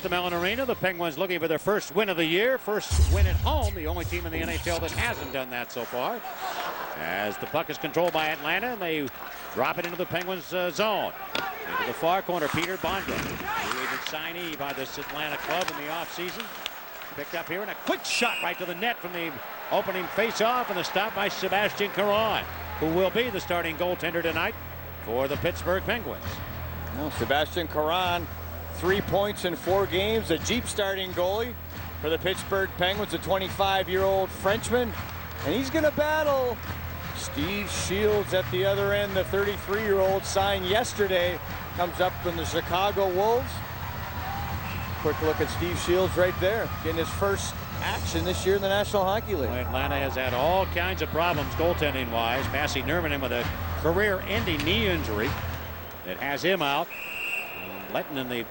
the Mellon Arena. The Penguins looking for their first win of the year. First win at home. The only team in the NHL that hasn't done that so far. As the puck is controlled by Atlanta, and they drop it into the Penguins zone. Into the far corner, Peter Bonda. Free agent signee by this Atlanta club in the offseason. Picked up here, and a quick shot right to the net from the opening face-off, and the stop by Sebastian Caron, who will be the starting goaltender tonight for the Pittsburgh Penguins. Well, Sebastian Caron, 3 points in 4 games, a Jeep starting goalie for the Pittsburgh Penguins, a 25-year-old Frenchman, and he's going to battle Steve Shields at the other end. The 33-year-old signed yesterday, comes up from the Chicago Wolves. Quick look at Steve Shields right there, getting his first action this year in the National Hockey League. Atlanta has had all kinds of problems goaltending-wise. Massey Nerman with a career-ending knee injury that has him out. Letton, the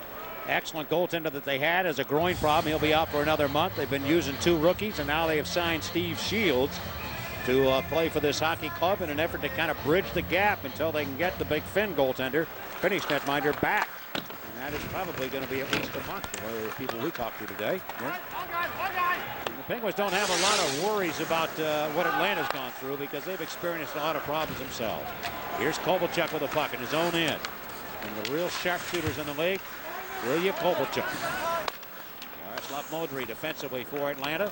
excellent goaltender that they had, has a groin problem. He'll be out for another month. They've been using 2 rookies, and now they have signed Steve Shields to play for this hockey club in an effort to kind of bridge the gap until they can get the Big Finn goaltender, finish netminder, back. And that is probably going to be at least a month for the people we talked to today. Yeah. The Penguins don't have a lot of worries about what Atlanta's gone through because they've experienced a lot of problems themselves. Here's Kovalchuk with a puck in his own end. And the real sharpshooters in the league, Ilya Kovalchuk. Yaroslav Modry defensively for Atlanta.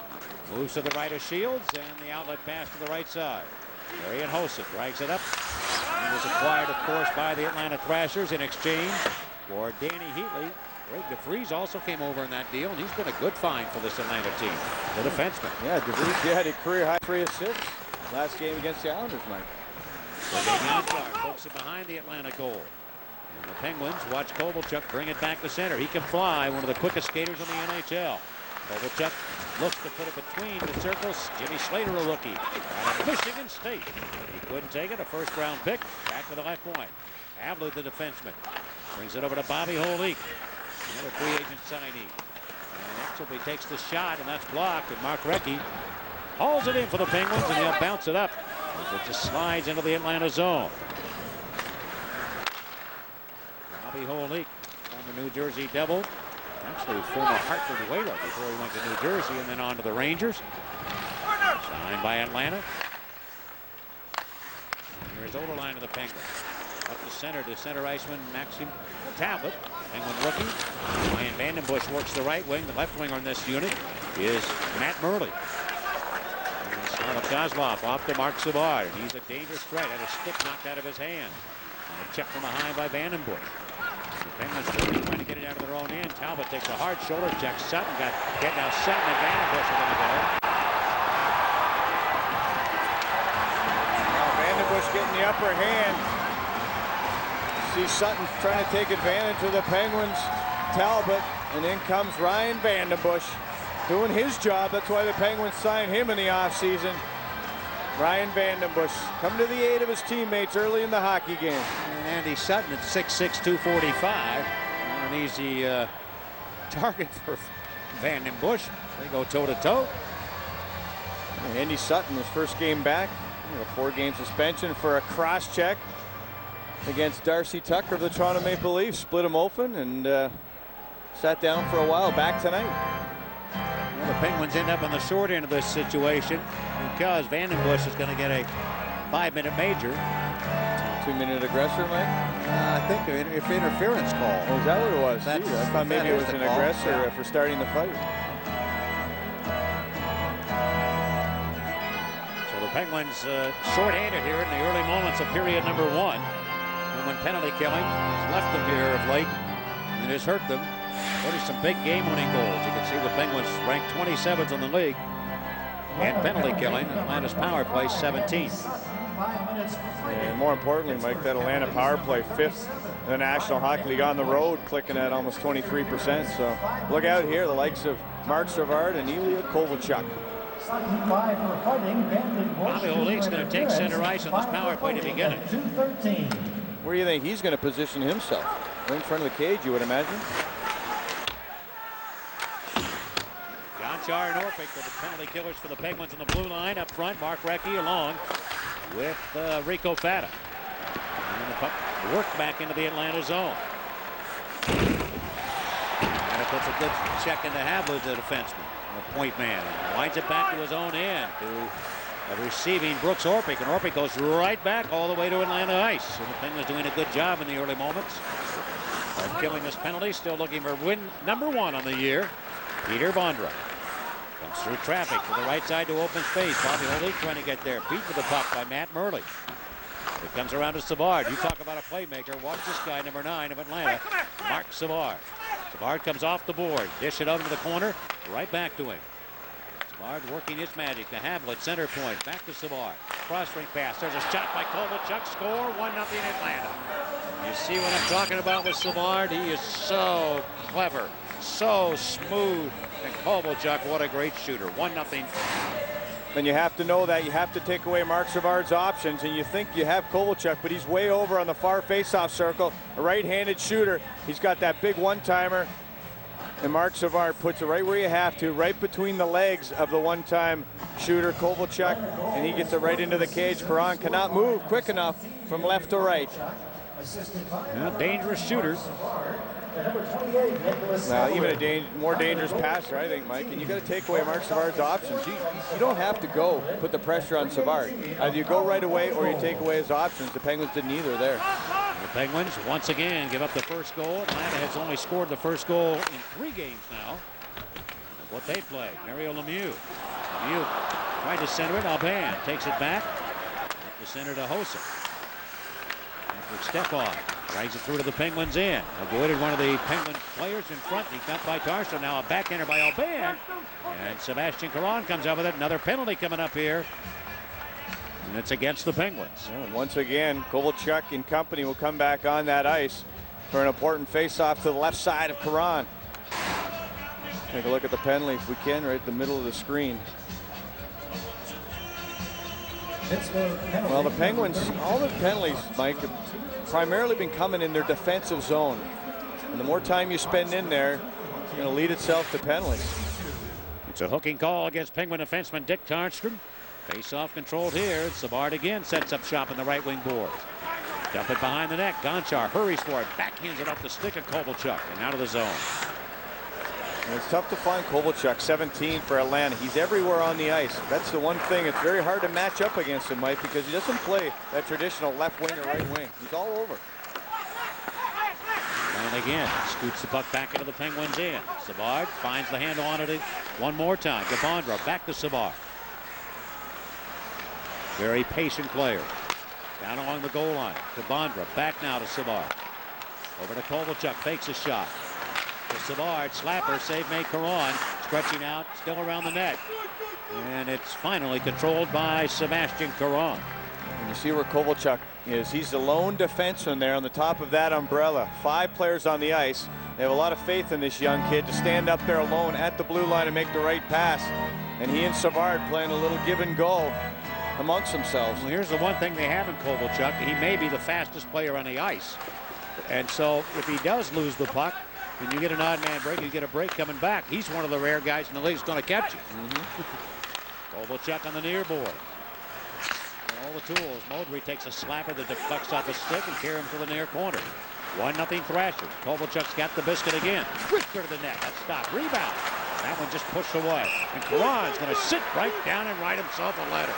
Moves to the right of Shields, and the outlet pass to the right side. Marian Hossa drags it up. He was acquired, of course, by the Atlanta Thrashers in exchange for Danny Heatley. Greg DeVries also came over in that deal, and he's been a good find for this Atlanta team, the defenseman. Yeah, DeVries had a career-high 3 assists last game against the Islanders, Mike. Pokes it behind the Atlanta goal. And the Penguins watch Kovalchuk bring it back to center. He can fly, one of the quickest skaters in the NHL. Kovalchuk looks to put it between the circles. Jimmy Slater, a rookie out of Michigan State. He couldn't take it. A first-round pick. Back to the left point. Havlu, the defenseman, brings it over to Bobby Holik, another free agent signee. And Exelby takes the shot, and that's blocked. And Mark Recchi hauls it in for the Penguins, and he'll bounce it up as it just slides into the Atlanta zone. Bobby Holik, former New Jersey Devil. Actually, former Hartford Whaler before he went to New Jersey and then on to the Rangers. Signed by Atlanta. Here's Oderline of the Penguins. Up to center iceman Maxim Talbot. Penguin rookie. Ryan Vandenbush works the right wing. The left winger on this unit is Matt Murley. Slavik Kozlov off to Mark Savard. He's a dangerous threat. Had a stick knocked out of his hand. And a check from behind by Vandenbush. The Penguins trying to get it out of their own end. Talbot takes a hard shoulder check. Sutton got hit. Now Sutton and Vandenbush are going to go. Now Vandenbush getting the upper hand. See Sutton trying to take advantage of the Penguins. Talbot, and in comes Ryan Vandenbush doing his job. That's why the Penguins signed him in the offseason. Ryan Vandenbush coming to the aid of his teammates early in the hockey game. And Andy Sutton at 6'6", 245. Not an easy target for Vandenbush. They go toe-to-toe. Andy Sutton, his first game back. A 4-game suspension for a cross-check against Darcy Tucker of the Toronto Maple Leafs. Split him open and sat down for a while. Back tonight. Well, the Penguins end up on the short end of this situation because Vandenbush is going to get a 5-minute major. 2-minute aggressor, Mike? I think if interference call. Oh, is that what it was? I thought maybe it was an aggressor for starting the fight. So the Penguins short-handed here in the early moments of period number 1. And when penalty killing has left them here of late and has hurt them. Notice some big game-winning goals. You can see the Penguins ranked 27th in the league. And penalty killing, Atlanta's power play 17th. And more importantly, Mike, that Atlanta power play 5th in the National Hockey League on the road, clicking at almost 23%. So look out here, the likes of Mark Savard and Ilya Kovalchuk. Bobby Holik's going to take center ice on this power play to begin it. Where do you think he's going to position himself? Right in front of the cage, you would imagine. Char and Orpik are the penalty killers for the Penguins in the blue line. Up front, Mark Recchi along with Rico Fata. And the puck worked back into the Atlanta zone. And a puts a good check into Havlicek, the defenseman, the point man, and winds it back to his own end to receiving Brooks Orpik, and Orpik goes right back all the way to Atlanta ice. And the Penguins doing a good job in the early moments of killing this penalty. Still looking for win number 1 on the year. Peter Bondra comes through traffic to the right side to open space. Bobby Holik trying to get there. Beat with the puck by Matt Murley. It comes around to Savard. You talk about a playmaker. Watch this guy, number 9 of Atlanta, Mark Savard. Savard comes off the board. Dish it out into the corner. Right back to him. Savard working his magic. To Havlicek, center point. Back to Savard. Cross-ring pass. There's a shot by Kovalchuk. Score 1-0 Atlanta. You see what I'm talking about with Savard? He is so clever, so smooth. And Kovalchuk, what a great shooter. 1-0. And you have to know that you have to take away Mark Savard's options, and you think you have Kovalchuk, but he's way over on the far face-off circle. A right-handed shooter. He's got that big one-timer, and Mark Savard puts it right where you have to, right between the legs of the one-time shooter Kovalchuk, and he gets it right into the cage. Perron cannot move quick enough from left to right. Dangerous shooter. Well, even a more dangerous passer, I think, Mike. And you got to take away Mark Savard's options. You don't have to go put the pressure on Savard. Either you go right away or you take away his options. The Penguins did neither there. The Penguins once again give up the first goal. Atlanta has only scored the first goal in 3 games now. What they play, Mario Lemieux. Lemieux trying to center it. Alban takes it back. Up the center to Hossa. Stefan drags it through to the Penguins in. Avoided one of the Penguin players in front. He got by Tarso. Now a backhander by Alban. And Sebastian Caron comes up with it. Another penalty coming up here. And it's against the Penguins. Yeah, once again, Kovalchuk and company will come back on that ice for an important face-off to the left side of Caron. Take a look at the penalty if we can, right in the middle of the screen. Well, the Penguins, all the penalties, Mike, have primarily been coming in their defensive zone. And the more time you spend in there, it's going to lead itself to penalties. It's a hooking call against Penguin defenseman Dick Tarnstrom. Face-off controlled here. Savard again sets up shop in the right wing boards. Dump it behind the net. Gonchar hurries for it. Backhands it off the stick of Kovalchuk and out of the zone. And it's tough to find Kovalchuk, 17 for Atlanta. He's everywhere on the ice. That's the one thing. It's very hard to match up against him, Mike, because he doesn't play that traditional left wing or right wing. He's all over. And again, scoots the puck back into the Penguins in. Savard finds the handle on it one more time. Gabondra back to Savard. Very patient player. Down along the goal line. Gabondra back now to Savard. Over to Kovalchuk, fakes a shot. To Savard, slapper, save made Caron, stretching out, still around the net. And it's finally controlled by Sebastian Caron. And you see where Kovalchuk is. He's the lone defenseman there on the top of that umbrella. 5 players on the ice. They have a lot of faith in this young kid to stand up there alone at the blue line and make the right pass. And he and Savard playing a little give and go amongst themselves. Well, here's the one thing they have in Kovalchuk. He may be the fastest player on the ice. And so if he does lose the puck, and you get an odd man break, you get a break coming back. He's one of the rare guys in the league who's going to catch you. Kovalchuk on the near board. And all the tools. Modry takes a slapper that deflects off the stick and carries him to the near corner. 1-0 Thrashers. Kovalchuk's got the biscuit again. Quicker to the net. That's stopped. Rebound. That one just pushed away. And Caron's going to sit right down and write himself a letter.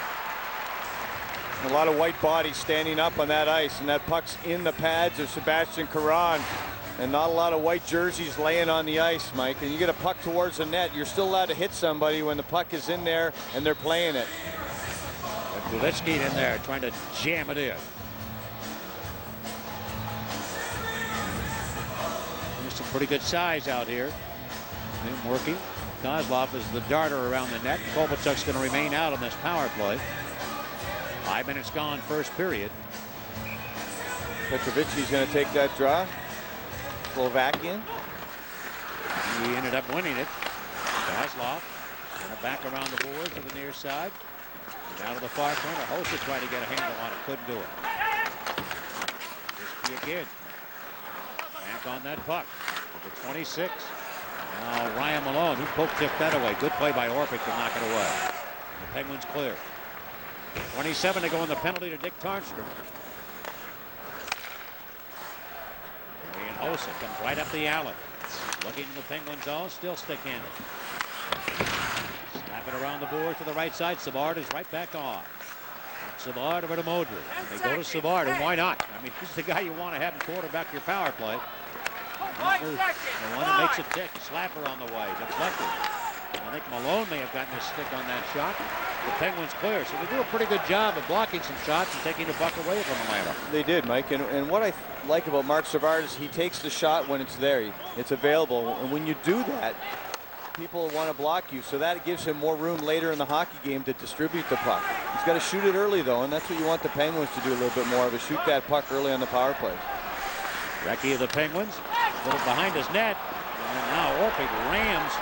A lot of white bodies standing up on that ice, and that puck's in the pads of Sebastian Caron. And not a lot of white jerseys laying on the ice, Mike. And you get a puck towards the net, you're still allowed to hit somebody when the puck is in there and they're playing it. Kulitsky in there trying to jam it in. There's some pretty good size out here. Him working. Kozlov is the darter around the net. Kovalchuk's going to remain out on this power play. 5 minutes gone, first period. Petrovic's going to take that draw. Slovakian. He ended up winning it. Kozlov going back around the boards to the near side. Down to the far corner. Hossa tried to get a handle on it. Couldn't do it. Risky again. Back on that puck. With the 26. Now Ryan Malone, who poke tipped that away. Good play by Orpik to knock it away. The Penguins clear. 27 to go in the penalty to Dick Tarnstrom. And Hossa comes right up the alley. Looking in the Penguin zone, still stick-handed. Snap it around the board to the right side. Savard is right back on. Savard over to Modry. And they go to Savard, and why not? I mean, he's the guy you want to have in quarterback your power play. The one that makes it tick. Slapper on the way. Deflected. I think Malone may have gotten his stick on that shot. The Penguins clear. So they do a pretty good job of blocking some shots and taking the puck away from Atlanta. They did, Mike. And what I like about Marc Savard is he takes the shot when it's there. It's available. And when you do that, people want to block you. So that gives him more room later in the hockey game to distribute the puck. He's got to shoot it early, though. And that's what you want the Penguins to do a little bit more of, is shoot that puck early on the power play. Recchi of the Penguins. A little behind his net. And now Orpik rams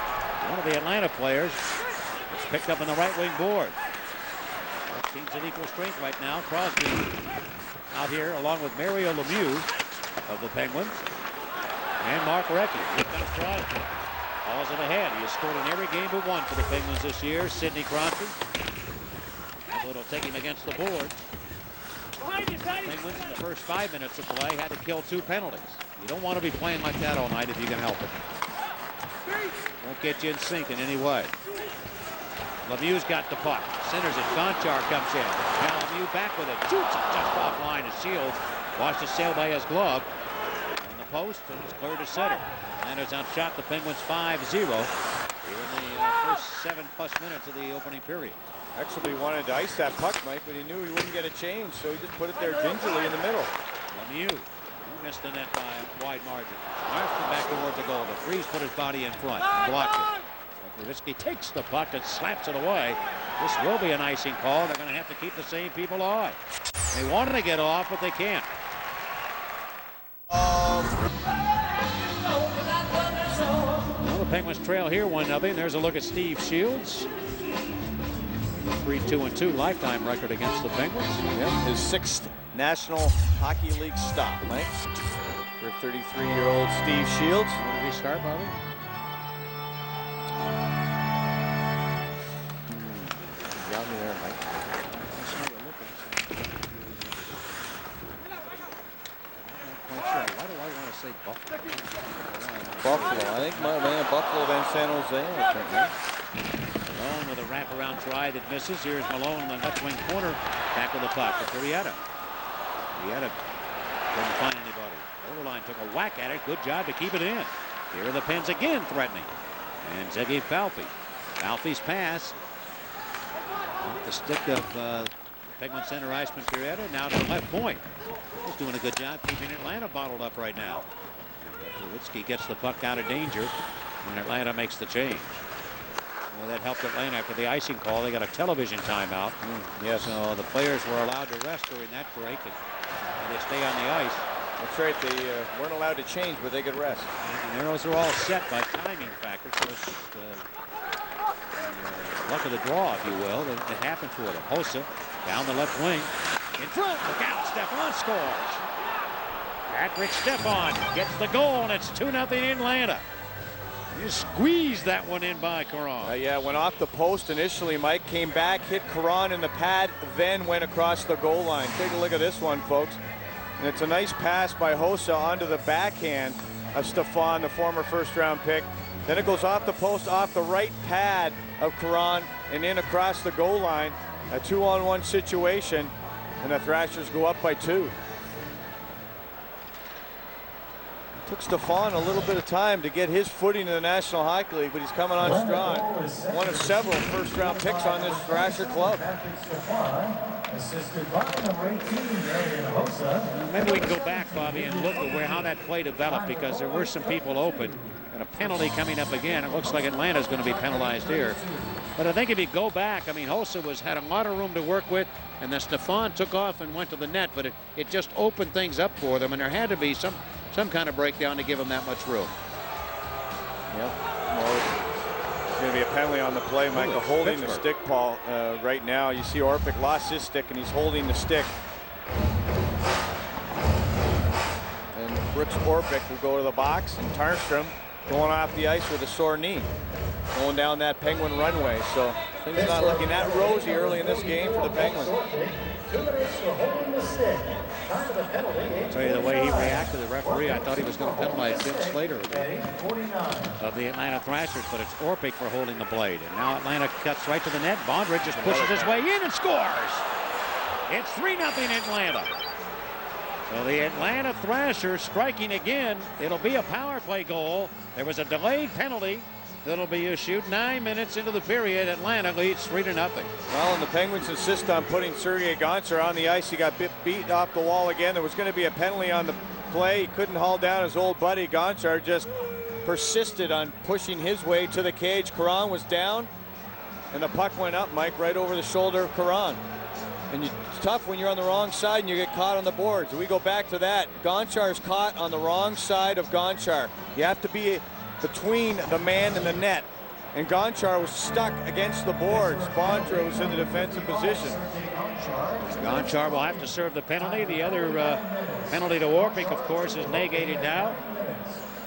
one of the Atlanta players. It's picked up on the right wing board. Both teams at equal strength right now. Crosby out here along with Mario Lemieux of the Penguins. And Mark Recchi. Here comes Crosby. Balls it ahead. He has scored in every game but one for the Penguins this year. Sidney Crosby. It'll take him against the board. The Penguins in the first 5 minutes of play had to kill 2 penalties. You don't want to be playing like that all night if you can help it. Won't get you in sync in any way. Lemieux's got the puck. Centers it. Gonchar comes in. Now Lemieux back with it. Shoots it just offline. His shield watched it sail by his glove. On the post, and it's clear to center. Atlanta's outshot the Penguins 5-0 here in the first 7+ minutes of the opening period. Actually wanted to ice that puck, Mike, but he knew he wouldn't get a change, so he just put it there gingerly in the middle. Lemieux missed the net by a wide margin. Marston back towards the goal. The Freeze put his body in front. Blocked it. Nowitzki takes the puck and slaps it away. This will be an icing call. They're going to have to keep the same people on. They wanted to get off, but they can't. Well, the Penguins trail here 1-0. There's a look at Steve Shields. 3-2-2 lifetime record against the Penguins. Yep, his 6th National Hockey League stop, Mike. For 33-year-old Steve Shields. When did he start, Bobby? Got me there, Mike. Why do I want to say Buffalo? Buffalo. I think my man Buffalo, then San Jose, I think, right? Malone with a wraparound try that misses. Here's Malone in the left wing corner. Back with the puck to Rieta. Rieta couldn't find anybody. Overline took a whack at it. Good job to keep it in. Here are the Pens again threatening. And Ziggy Falfi. Falfi's pass. Off the stick of Penguin center iceman Rieta. Now to the left point. He's doing a good job keeping Atlanta bottled up right now. Nowitzki gets the puck out of danger. And Atlanta makes the change. Well, that helped Atlanta after the icing call. They got a television timeout. Yes. So the players were allowed to rest during that break, and they stay on the ice. That's right. They weren't allowed to change, but they could rest. And arrows are all set by timing factor. So it's luck of the draw, if you will, that happened for them. Hossa down the left wing. In front. Look out. Stepan scores. Patrick Stepan gets the goal, and it's 2-0 Atlanta. You squeezed that one in by Caron. Yeah, went off the post initially. Mike came back, hit Caron in the pad, then went across the goal line. Take a look at this one, folks. And it's a nice pass by Hossa onto the backhand of Stefan, the former first-round pick. Then it goes off the post, off the right pad of Caron, and in across the goal line. A 2-on-1 situation, and the Thrashers go up by 2. Took Stefan a little bit of time to get his footing in the National Hockey League, but he's coming on strong. One of several first-round picks on this Thrasher club. Maybe we can go back, Bobby, and look at how that play developed, because there were some people open. And a penalty coming up again. It looks like Atlanta's going to be penalized here. But I think if you go back, I mean, Hossa had a lot of room to work with, and then Stefan took off and went to the net, but it just opened things up for them, and there had to be some kind of breakdown to give them that much room. Yep. Well, it's going to be a penalty on the play, Michael. Holding the stick, Paul, right now. You see Orpik lost his stick, and he's holding the stick. And Brooks Orpik will go to the box, and Tarnstrom going off the ice with a sore knee. Going down that Penguin runway. So things not looking that rosy early in this game for the Penguins. 2 minutes for holding the stick. Time of the penalty. I'll tell you the way he reacted to the referee, I thought he was going to penalize Jim Slater of the Atlanta Thrashers, but it's Orpik for holding the blade. And now Atlanta cuts right to the net. Bondridge just pushes his way in and scores. It's 3-0 Atlanta. So the Atlanta Thrashers striking again. It'll be a power play goal. There was a delayed penalty that'll be issued 9 minutes into the period. Atlanta leads 3-0. Well, and the Penguins insist on putting Sergei Gonchar on the ice. He got beat off the wall again. There was going to be a penalty on the play. He couldn't haul down his old buddy. Gonchar just persisted on pushing his way to the cage. Caron was down, and the puck went up, Mike, right over the shoulder of Caron. And it's tough when you're on the wrong side and you get caught on the boards. We go back to that. Gonchar's caught on the wrong side of Gonchar. You have to be between the man and the net. And Gonchar was stuck against the boards. Bondra was in the defensive position. Gonchar will have to serve the penalty. The other penalty to Orpik, of course, is negated now.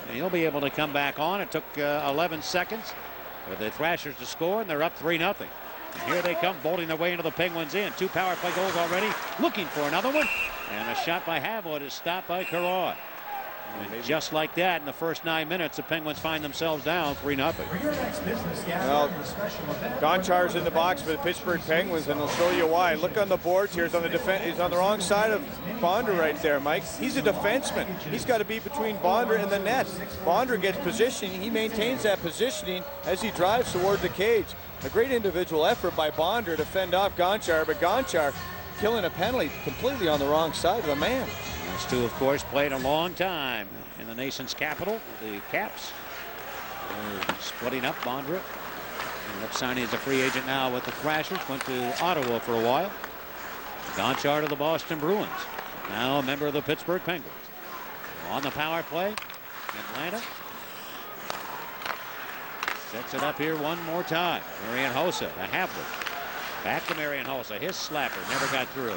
And he'll be able to come back on. It took 11 seconds for the Thrashers to score, and they're up 3-0. And here they come, bolting their way into the Penguins' end. 2 power play goals already, looking for another one. And a shot by Havlin is stopped by Caron. And just like that, in the first 9 minutes, the Penguins find themselves down 3-0. Well, Gonchar's in the box for the Pittsburgh Penguins, and they'll show you why. Look on the boards here. He's on the wrong side of Bondra right there, Mike. He's a defenseman. He's got to be between Bondra and the net. Bondra gets positioning. He maintains that positioning as he drives toward the cage. A great individual effort by Bondra to fend off Gonchar, but Gonchar killing a penalty completely on the wrong side of the man. These two, of course, played a long time in the nation's capital, the Caps. They're splitting up. Bondra ended up signing as a free agent now with the Thrashers. Went to Ottawa for a while. Gonchar to the Boston Bruins. Now a member of the Pittsburgh Penguins. On the power play, Atlanta sets it up here one more time. Marian Hossa to Havlin. Back to Marian Hossa. His slapper never got through.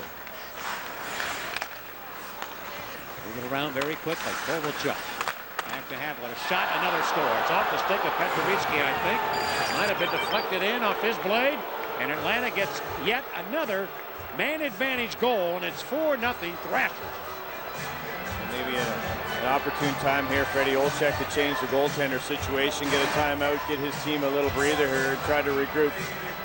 Moving around very quickly. Kovalchuk. Back to Havlin. A shot, another score. It's off the stick of Petrovicky, I think. Might have been deflected in off his blade. And Atlanta gets yet another man advantage goal, and it's 4-0 Thrashers. And maybe an opportune time here for Eddie Olczyk to change the goaltender situation, get a timeout, get his team a little breather here, and try to regroup.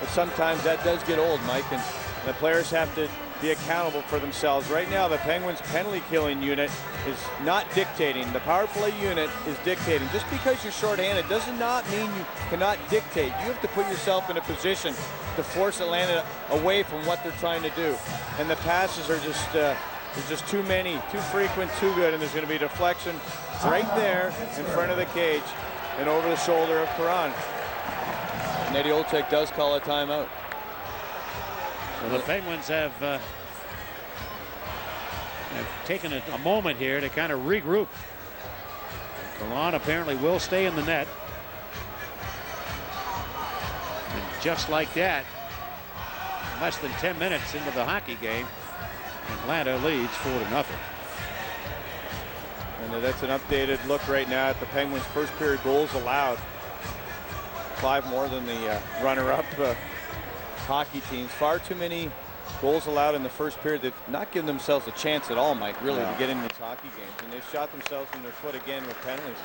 But sometimes that does get old, Mike, and the players have to be accountable for themselves. Right now, the Penguins penalty killing unit is not dictating. The power play unit is dictating. Just because you're shorthanded does not mean you cannot dictate. You have to put yourself in a position to force Atlanta away from what they're trying to do. And the passes are just there's just too many, too frequent, too good, and there's going to be deflection right there in front of the cage and over the shoulder of Caron. And Eddie Olczyk does call a timeout. So the Penguins have taken a moment here to kind of regroup. Caron apparently will stay in the net. And just like that, less than 10 minutes into the hockey game, Atlanta leads 4-0. And that's an updated look right now at the Penguins' first period goals allowed. 5 more than the runner-up hockey teams. Far too many goals allowed in the first period. They've not given themselves a chance at all, Mike, really, to get in these hockey games. And they've shot themselves in their foot again with penalties.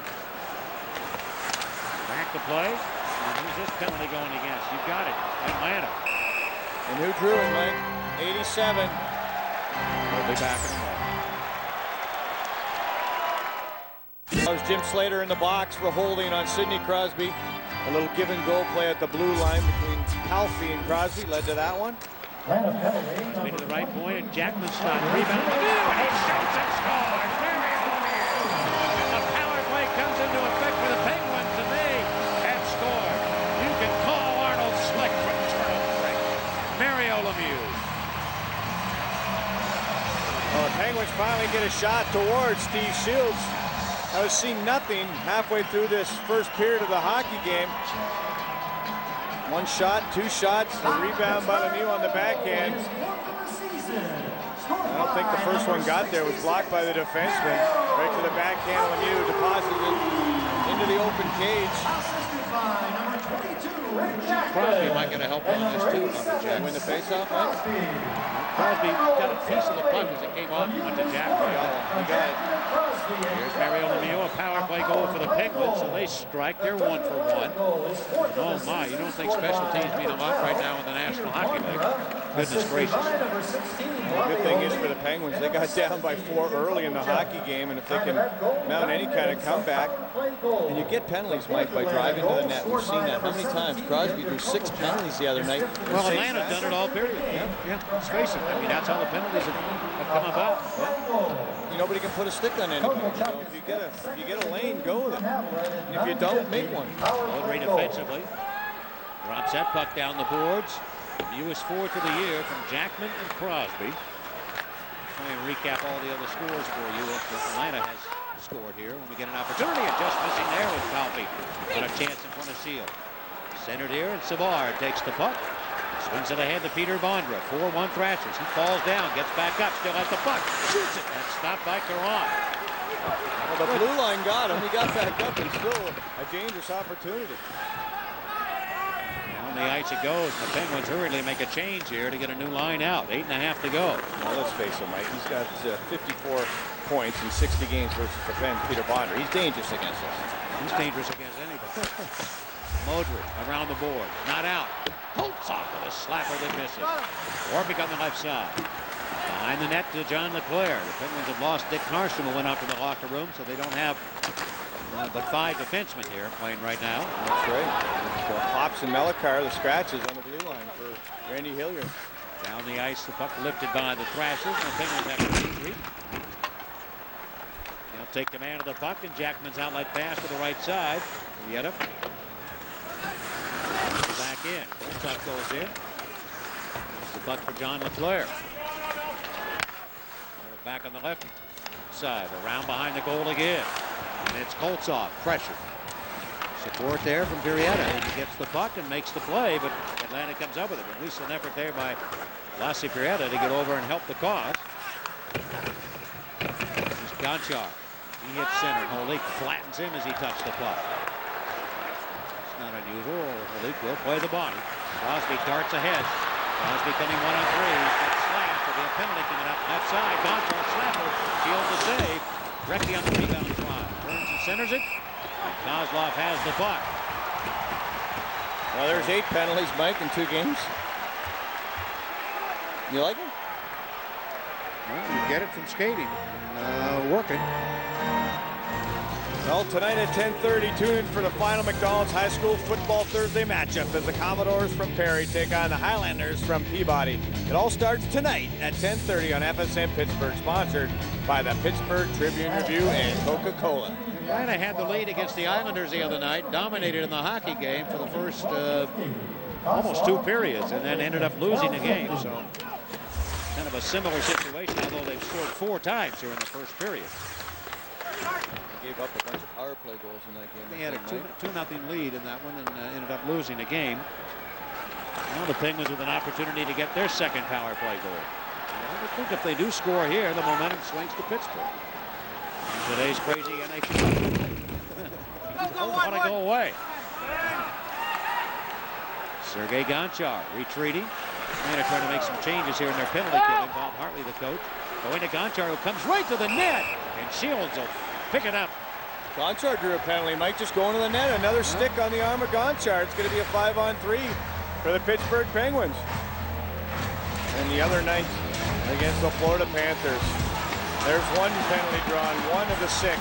Back to play. And who's this penalty going against? You got it. Atlanta. And who drew it, Mike? 87. We'll be back in a moment. That was Jim Slater in the box for holding on Sidney Crosby. A little give and go play at the blue line between Palffy and Crosby led to that one. Way to the right point, and Jackman stopped. Rebound. And he shoots and scores. Very and the power play comes into effect for the Penguins, and they have scored. You can call Arnold Slick from Turtle Creek. Mario Lemieux. Well, the Penguins finally get a shot towards Steve Shields. I was seeing nothing halfway through this first period of the hockey game. 1 shot, 2 shots, the rebound by Lemieux on the backhand. I don't think the first one got there. It was blocked by the defenseman. Right to the backhand, Lemieux deposited into the open cage. Crosby might get a help on this too, Lumberjack. Win the faceoff, Mike? Crosby got a piece of the puck as it came off and went to Jack. He got it. Here's Mario Lemieux, a power play goal for the Penguins, so they strike. They're 1 for 1. Oh my, you don't think special teams mean a lot right now in the National Hockey League. Goodness gracious. The good thing is for the Penguins, they got down by 4 early in the hockey game, and if they can mount any kind of comeback, and you get penalties, Mike, by driving to the net. We've seen that how many times. Crosby drew 6 penalties the other night. Well, Atlanta's done it all, period. Yeah, let's face it. I mean, that's how the penalties have come about. Yeah. Nobody can put a stick on anybody. So if you get a lane, go with it. And if you don't, make one. Audrey defensively drops that puck down the boards. Newest 4th of the year from Jackman and Crosby. Try and recap all the other scores for you. Atlanta has scored here when we get an opportunity, and just missing there with Palpy. Got a chance in front of Seal. Centered here, and Savard takes the puck. Swings it ahead to Peter Bondra. 4-1 Thrashers. He falls down, gets back up, still has the puck. Shoots it, and stopped by Caron. Well, the blue line got him. He got back up, and still a dangerous opportunity. On the ice it goes. The Penguins hurriedly make a change here to get a new line out. 8.5 to go. Well, let's face it, Mike. He's got 54 points in 60 games versus defend Peter Bondra. He's dangerous against us. He's dangerous against anybody. Modric around the board. Not out. Holtz off with a slapper that misses. Warwick on the left side. Behind the net to John LeClaire. The Penguins have lost Dick Carson, who went out to the locker room, so they don't have but 5 defensemen here playing right now. That's right. Hops and Melikar, the scratches on the blue line for Randy Hilliard. Down the ice, the puck lifted by the Thrashers. And the Penguins have a retreat. They'll take command of the puck, and Jackman's outlet pass to the right side. Vieta. Back in. Puck goes in. The puck for John LeClaire. Back on the left side. Around behind the goal again. And it's Koltsov. Pressure. Support there from Pirietta. And he gets the puck and makes the play, but Atlanta comes up with it. At least an effort there by Lassi Pirietta to get over and help the cause. Here's Gonchar. He hits center. Holik flattens him as he touched the puck. Not unusual. Holik will play the body. Crosby darts ahead. Crosby coming 1-on-3. He's got slammed. There'll be a penalty coming up left side. Gonchar slapper. Shields the save. Recchi on the rebound try. Turns and centers it. And Kozlov has the puck. Well, there's 8 penalties, Mike, in 2 games. You like it? Well, you get it from skating and working. Well, tonight at 10:30, tune in for the final McDonald's High School Football Thursday matchup as the Commodores from Perry take on the Highlanders from Peabody. It all starts tonight at 10:30 on FSN Pittsburgh, sponsored by the Pittsburgh Tribune-Review and Coca-Cola. Atlanta had the lead against the Islanders the other night, dominated in the hockey game for the first almost 2 periods, and then ended up losing the game. So kind of a similar situation, although they've scored 4 times here in the first period. They gave up a bunch of power play goals in that game. They had a 2-0 lead in that one and ended up losing the game. Now the Penguins with an opportunity to get their second power play goal. I would think if they do score here, the momentum swings to Pittsburgh. In today's crazy NHL. Don't want to go away. Sergei Gonchar retreating. Atlanta trying to make some changes here in their penalty killing. Bob Hartley, the coach, going to Gonchar, who comes right to the net, and Shields will pick it up. Gonchar drew a penalty. Mike just going to the net. Another stick on the arm of Gonchar. It's going to be a 5-on-3 for the Pittsburgh Penguins. And the other night against the Florida Panthers. There's 1 penalty drawn, 1 of the 6.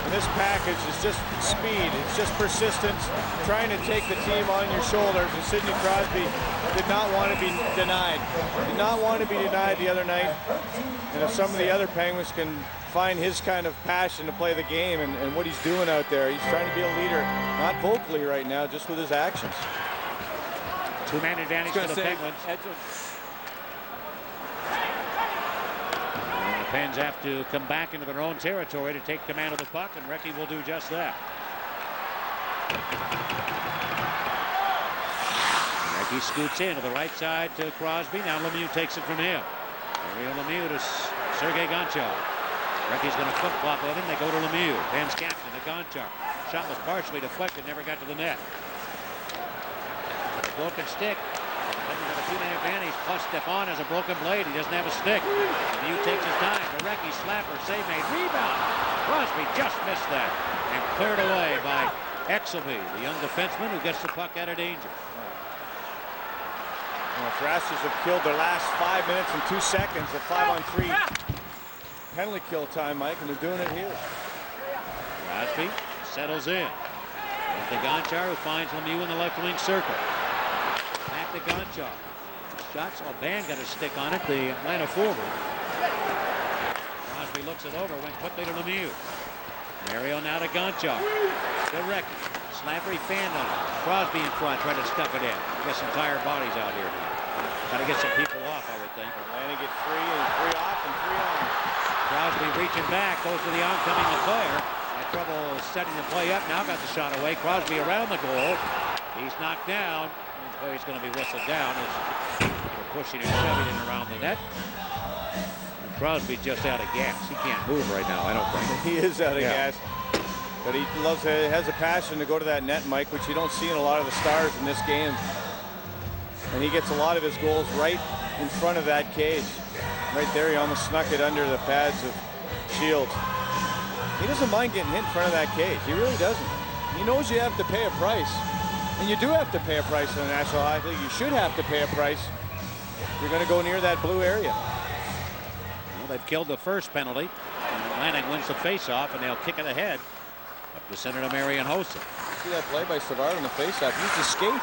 And this package is just speed. It's just persistence, trying to take the team on your shoulders. And Sidney Crosby did not want to be denied. Did not want to be denied the other night. And if some of the other Penguins can find his kind of passion to play the game and what he's doing out there, he's trying to be a leader, not vocally right now, just with his actions. 2-man advantage for the Penguins. The Pens have to come back into their own territory to take command of the puck, and Recchi will do just that. Recchi scoots in to the right side to Crosby. Now Lemieux takes it from him. Mario Lemieux to Sergei Gonchar. Recchi's going to flip-flop with him. They go to Lemieux. Pens captain to Gonchar. Shot was partially deflected, never got to the net. broken stick. Penguins have a two-man advantage, plus Stepan has a broken blade. He doesn't have a stick. Lemieux takes his time. Gorecki, slapper, save made, rebound. Crosby just missed that and cleared away by Exelby, the young defenseman who gets the puck out of danger. Well, Thrashers have killed their last 5 minutes and 2 seconds of 5-on-3 penalty kill time, Mike, and they're doing it here. Crosby settles in. There's the Gonchar who finds Lemieux in the left wing circle. Back to Gonchar. Shots. Oh, Van got a stick on it. The Atlanta forward. Crosby looks it over. Went quickly to Lemieux. Mario now to Gonchar. Gorecki. Slappery fanned on it. Crosby in front, trying to stuff it in. Get some tired bodies out here now. Got to get some people off, I would think. Atlanta get 3 and 3 off and 3 on. Crosby reaching back, goes to the oncoming LeClaire. Had trouble setting the play up. Now got the shot away. Crosby around the goal. He's knocked down. Boy, he's going to be whistled down as they're pushing and shoving him around the net. And Crosby just out of gas. He can't move right now, I don't think. He is out of gas. But he has a passion to go to that net, Mike, which you don't see in a lot of the stars in this game. And he gets a lot of his goals right in front of that cage. Right there, he almost snuck it under the pads of Shields. He doesn't mind getting hit in front of that cage. He really doesn't. He knows you have to pay a price. And you do have to pay a price in the National Hockey League. You should have to pay a price. You're going to go near that blue area. Well, they've killed the first penalty. And Atlanta wins the faceoff, and they'll kick it ahead. Up the center to Marian Hossa. See that play by Savard on the faceoff? Used his skate.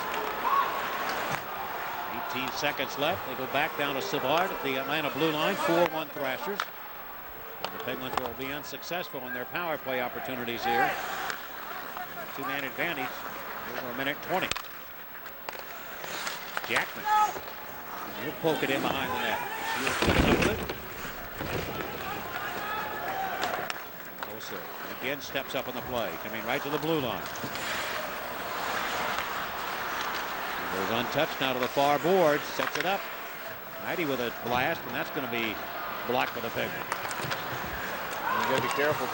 18 seconds left. They go back down to Savard at the Atlanta blue line. 4-1 Thrashers. And the Penguins will be unsuccessful in their power play opportunities here. Two-man advantage. Over a minute 20. Jackman. He'll poke it in behind the net. Shields coming up with it. Hossa again steps up on the play, coming right to the blue line. He goes untouched now to the far board, sets it up. Heidi with a blast, and that's going to be blocked by the Penguins. You got to be careful.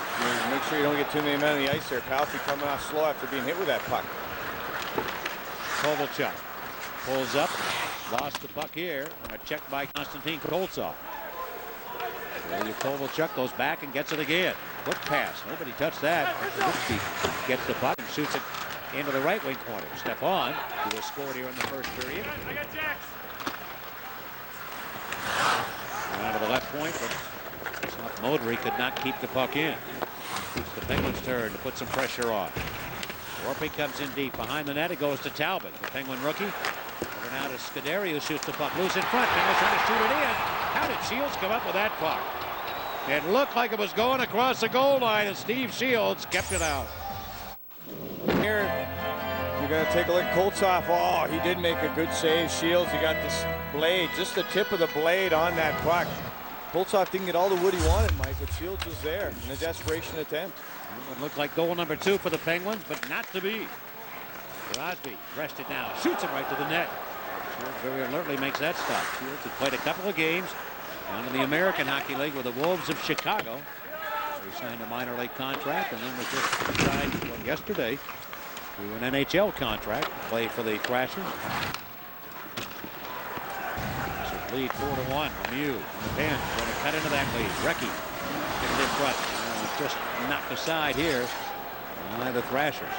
Make sure you don't get too many men on the ice there. Palffy coming off slow after being hit with that puck. Kovalchuk pulls up, lost the puck here, and a check by Konstantin Koltsov. Kovalchuk goes back and gets it again. Quick pass, nobody touched that. Lipsky gets the puck and shoots it into the right wing corner. Stepan, who was scored here in the first period. Out of the left point, but Modry could not keep the puck in. It's the Penguins' turn to put some pressure on. Orpik comes in deep behind the net. It goes to Talbot, the Penguin rookie. Over now to Scuderi, who shoots the puck loose in front. Penguins trying to shoot it in. How did Shields come up with that puck? It looked like it was going across the goal line, and Steve Shields kept it out. Here, you're going to take a look at Koltsov. Oh, he did make a good save. Shields, he got this blade, just the tip of the blade on that puck. Koltsov didn't get all the wood he wanted, Mike, but Shields was there in a desperation attempt. It looked like goal number 2 for the Penguins, but not to be. Crosby rested now, shoots it right to the net. Shields very alertly makes that stop. Shields had played a couple of games down in the American Hockey League with the Wolves of Chicago. He signed a minor league contract and then was just signed yesterday to an NHL contract to play for the Thrashers. So lead 4-1. Lemieux on the bench, going to cut into that lead. Recchi getting it in front. Just knocked aside here by the Thrashers.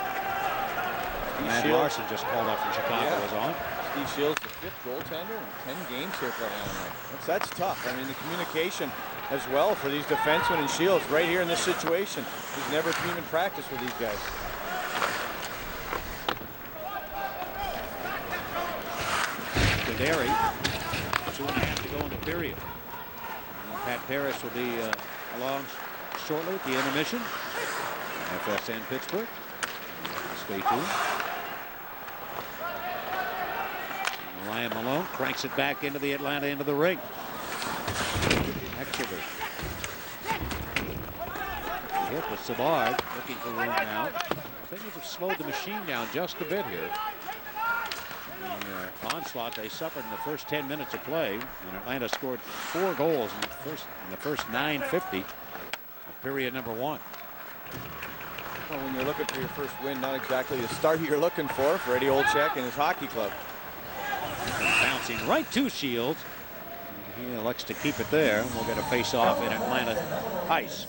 Matt Larson just called up from Chicago was on. Steve Shields, the 5th goaltender in 10 games here for Atlanta. That's tough. I mean, the communication as well for these defensemen and Shields right here in this situation. He's never even practiced with these guys. Scuderi, 2.5 to go in the period. And Pat Paris will be along shortly at the intermission. FSN Pittsburgh. Stay tuned. Ryan Malone cranks it back into the Atlanta into the ring. Exeter. Hit with Savard looking for room now. Penguins have slowed the machine down just a bit here. The onslaught they suffered in the first 10 minutes of play, and Atlanta scored 4 goals in the first 9:50 of period number 1. Well, when you're looking for your first win, not exactly the start you're looking for Eddie Olczyk and his hockey club. Bouncing right to Shields. He elects to keep it there. We'll get a face-off in Atlanta ice.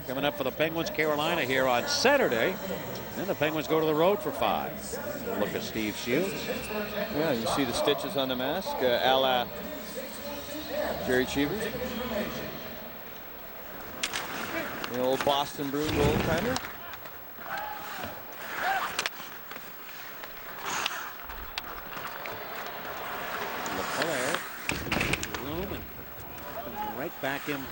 Coming up for the Penguins, Carolina here on Saturday. Then the Penguins go to the road for 5. Look at Steve Shields. Yeah, you see the stitches on the mask, a la Jerry Cheever. The old Boston Bruins goaltender. Right back him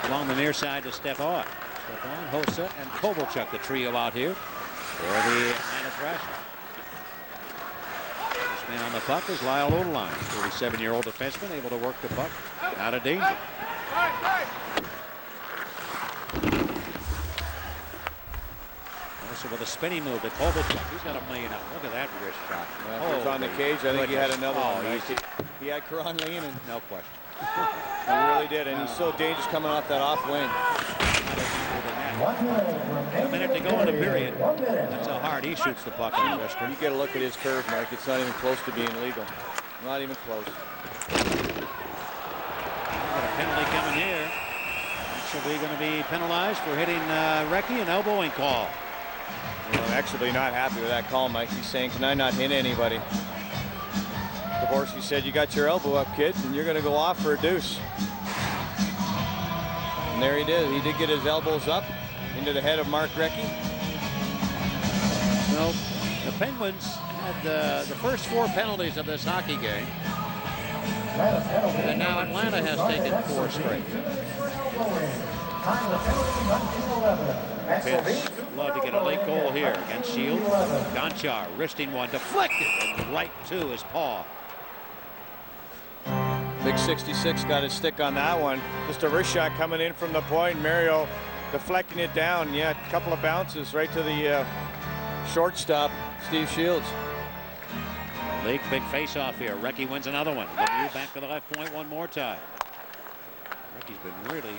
along the near side to Stefan. Stefan, Hossa, and Kovalchuk, the trio out here for the Atlanta Thrashers. First man on the puck is Lyle Odeline, 37-year-old defenseman, able to work the puck out of danger. Also with a spinning move to Kovalchuk. He's got $1 million out. Look at that wrist shot. Well, he was on the cage. I think he had another one. He had Karan leaning. No question. He really did, and he's so dangerous coming off that off wing. A minute to go in the period. That's how hard he shoots the puck on the wrist. You get a look at his curve, Mike. It's not even close to being legal. Not even close. Got a penalty coming here. Actually going to be penalized for hitting Recchi, an elbowing call. Well, I'm actually not happy with that call, Mike. He's saying, can I not hit anybody? He said, you got your elbow up, kid, and you're going to go off for a deuce. And there he did. He did get his elbows up into the head of Mark Recchi. Well, the Penguins had the first 4 penalties of this hockey game. And now Atlanta has taken 4 straight. Pitts love to get a late goal here against Shields. Gonchar wristing one, deflected, and right to his paw. Big 66 got his stick on that one. Just a wrist shot coming in from the point. Mario deflecting it down. Yeah, a couple of bounces right to the shortstop, Steve Shields. Big face-off here. Recchi wins another one. Lemieux back to the left point one more time. Recchi's been really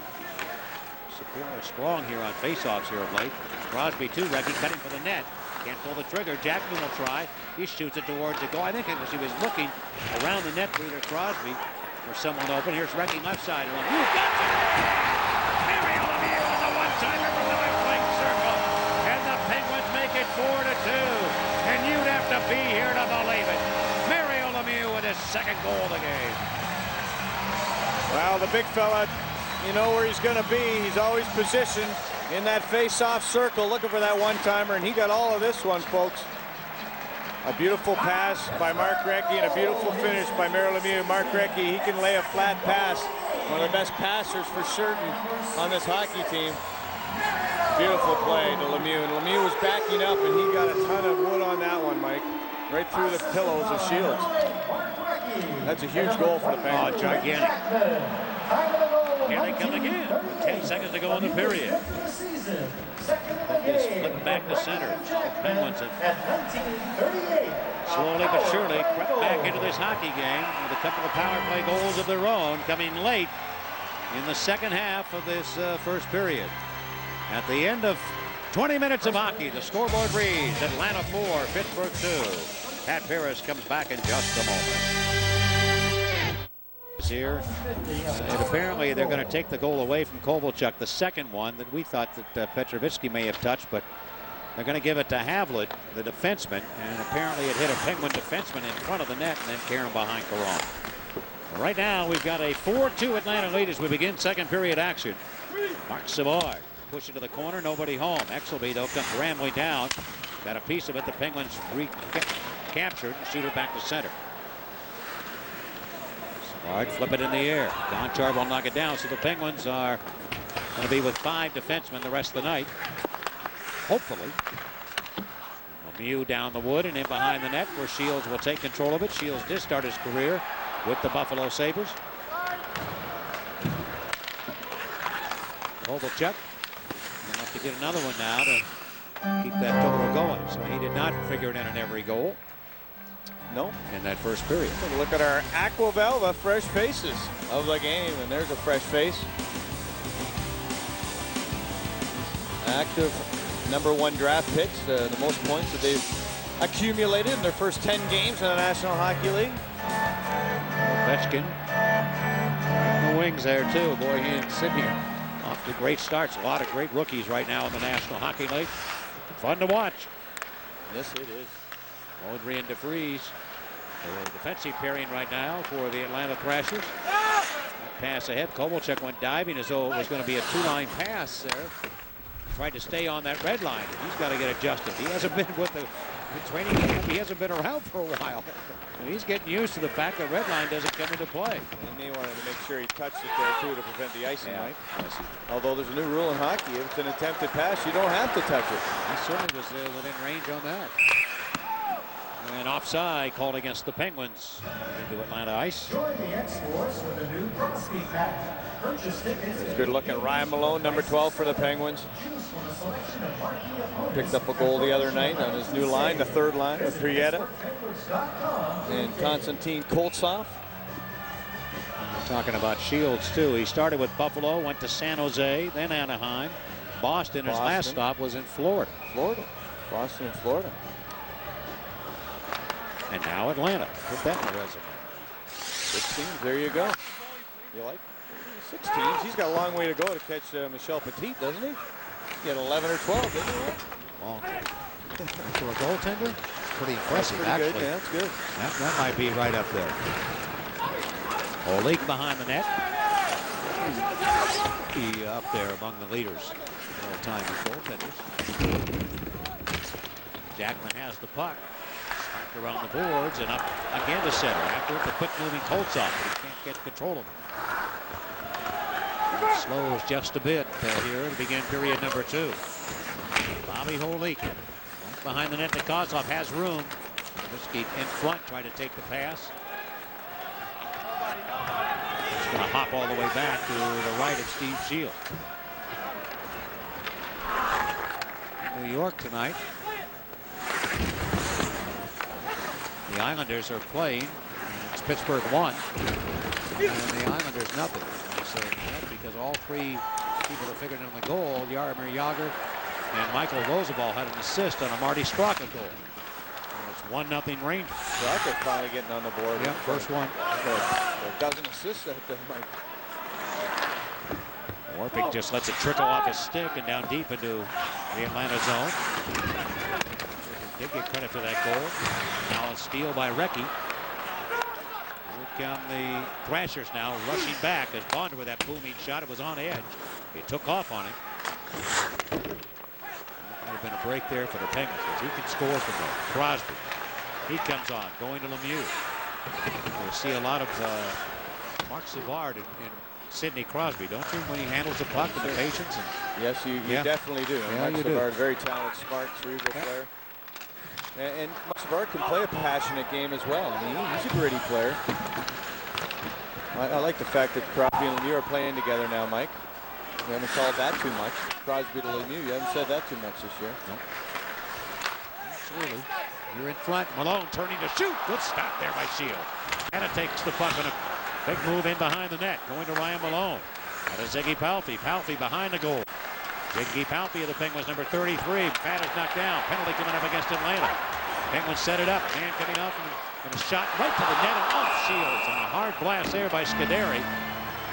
strong here on face-offs here of late. Crosby too. Recchi cutting for the net. Can't pull the trigger. Jackman will try. He shoots it towards the goal. I think it was he was looking around the net for either Crosby or someone open. Here's Recchi left side. Lemieux got it! Mario Lemieux with a one-timer from the left wing circle. And the Penguins make it 4-2. And you'd have to be here to believe it. Mario Lemieux with his second goal of the game. Well, the big fella, you know where he's going to be. He's always positioned in that face-off circle, looking for that one-timer, and he got all of this one, folks. A beautiful pass by Mark Recchi and a beautiful finish by Mario Lemieux. Mark Recchi, he can lay a flat pass. One of the best passers for certain on this hockey team. Beautiful play to Lemieux, and Lemieux was backing up, and he got a ton of wood on that one, Mike. Right through the pillows of Shields. That's a huge goal for the Penguins. Oh, gigantic. Here they come again. With 10 seconds to go in the period. Is flipped back to center. The Penguins have slowly but surely crept back into this hockey game with a couple of power play goals of their own coming late in the second half of this first period. At the end of 20 minutes of hockey, the scoreboard reads Atlanta 4, Pittsburgh 2. Pat Paris comes back in just a moment. Here, and apparently they're going to take the goal away from Kovalchuk, the second one that we thought that Petrovitsky may have touched, but they're going to give it to Havlet, the defenseman, and apparently it hit a Penguin defenseman in front of the net and then Karen behind Caron. Right now we've got a 4-2 Atlanta lead as we begin second period action. Mark Savard push it to the corner, nobody home. Exelby though comes rambling down, got a piece of it. The Penguins recaptured and shoot it back to center. Savard flip it in the air. Gonchar will knock it down, so the Penguins are going to be with 5 defensemen the rest of the night. Hopefully. Lemieux down the wood and in behind the net where Shields will take control of it. Shields did start his career with the Buffalo Sabres. Kovalchuk will have to get another one now to keep that total going. So he did not figure it in on every goal. No, in that first period. Look at our Aquavelva fresh faces of the game, and there's a fresh face. Active #1 draft picks, the most points that they've accumulated in their first 10 games in the National Hockey League. Ovechkin in the wings there too. Boy, he and Sidney off to great starts. A lot of great rookies right now in the National Hockey League. Fun to watch. Yes, it is. Audrey and DeFries. The defensive pairing right now for the Atlanta Thrashers. Pass ahead. Kovalchuk went diving as though it was going to be a two-line pass there. Tried to stay on that red line. He's got to get adjusted. He hasn't been with the training camp. He hasn't been around for a while. So he's getting used to the fact that red line doesn't come into play. And they wanted to make sure he touched it there too to prevent the icing, Yeah. right? Although there's a new rule in hockey, if it's an attempted pass, you don't have to touch it. He certainly was within range on that. And offside called against the Penguins into Atlanta ice. Join the X-Force with a new Crosby patch. Purchase tickets. It's good looking. Ryan Malone, number 12 for the Penguins. Choose from a selection of marquee opponents. Picked up a goal the other night on his new line, the third line with Prieta and Konstantin Koltsov. Talking about Shields too. He started with Buffalo, went to San Jose, then Anaheim, Boston. His last stop was in Florida. Boston and Florida. And now Atlanta. Put that in the resume. 6 teams, there you go. You like 6 teams? He's got a long way to go to catch Michel Petit, doesn't he? He had 11 or 12, didn't he? Long. For a goaltender, pretty impressive. Pretty actually. good. Yeah, that's good. That might be right up there. Olik behind the net. He up there among the leaders of all time goaltenders. Jackman has the puck. Slapped around the boards and up again to center. After the quick moving Koltsov, but he can't get control of it. Slows just a bit here to begin period number 2. Bobby Holik behind the net. Nikosov has room. Whiskey in front, trying to take the pass. He's going to hop all the way back to the right of Steve Shield. New York tonight. The Islanders are playing. It's Pittsburgh 1. And the Islanders nothing. So because all 3 people that figured in the goal, Jaromir Jagr and Michael Rozabal had an assist on a Marty Straka goal. And it's 1-0 Rangers. Straka finally getting on the board. Yeah, first one. A dozen assists that Mike. Warpig just lets it trickle off his stick and down deep into the Atlanta zone. Did get credit for that goal. Now a steal by Recchi. Here come the Thrashers now rushing back as Bond with that booming shot. It was on edge. It took off on him. Might have been a break there for the Penguins. He can score from there. Crosby. He comes on, going to Lemieux. You'll see a lot of Mark Savard in Sidney Crosby, don't you, when he handles the puck with the patience? And yes, you definitely do. Yeah, Mark Savard, very talented, smart, cerebral player. And Mark Savard can play a passionate game as well. I mean, he's a gritty player. I like the fact that Crosby and Lemieux are playing together now, Mike. We haven't called that too much. Crosby to Lemieux, you haven't said that too much this year. No. Absolutely. You're in front. Malone turning to shoot. Good stop there by Shield. And it takes the puck and a big move in behind the net. Going to Ryan Malone. That is Ziggy Palffy. Palffy behind the goal. Ziggy Palffy of the Penguins, number 33. Pat is knocked down. Penalty coming up against Atlanta. Penguins set it up. Man coming off and a shot right to the net and off Shields. And a hard blast there by Scuderi.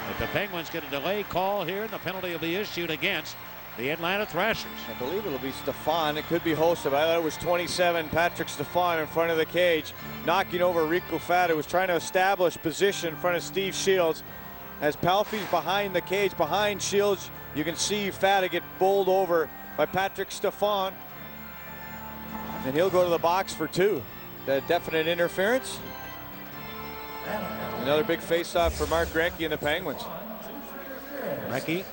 But the Penguins get a delay call here, and the penalty will be issued against the Atlanta Thrashers. I believe it'll be Stefan. It could be Hossa, but I thought it was 27, Patrick Stefan in front of the cage, knocking over Rico Fata, who was trying to establish position in front of Steve Shields. As Palffy's behind the cage, behind Shields, you can see Fata get bowled over by Patrick Stefan. And he'll go to the box for 2. The definite interference. Another big face-off for Mark Recchi and the Penguins. Recchi,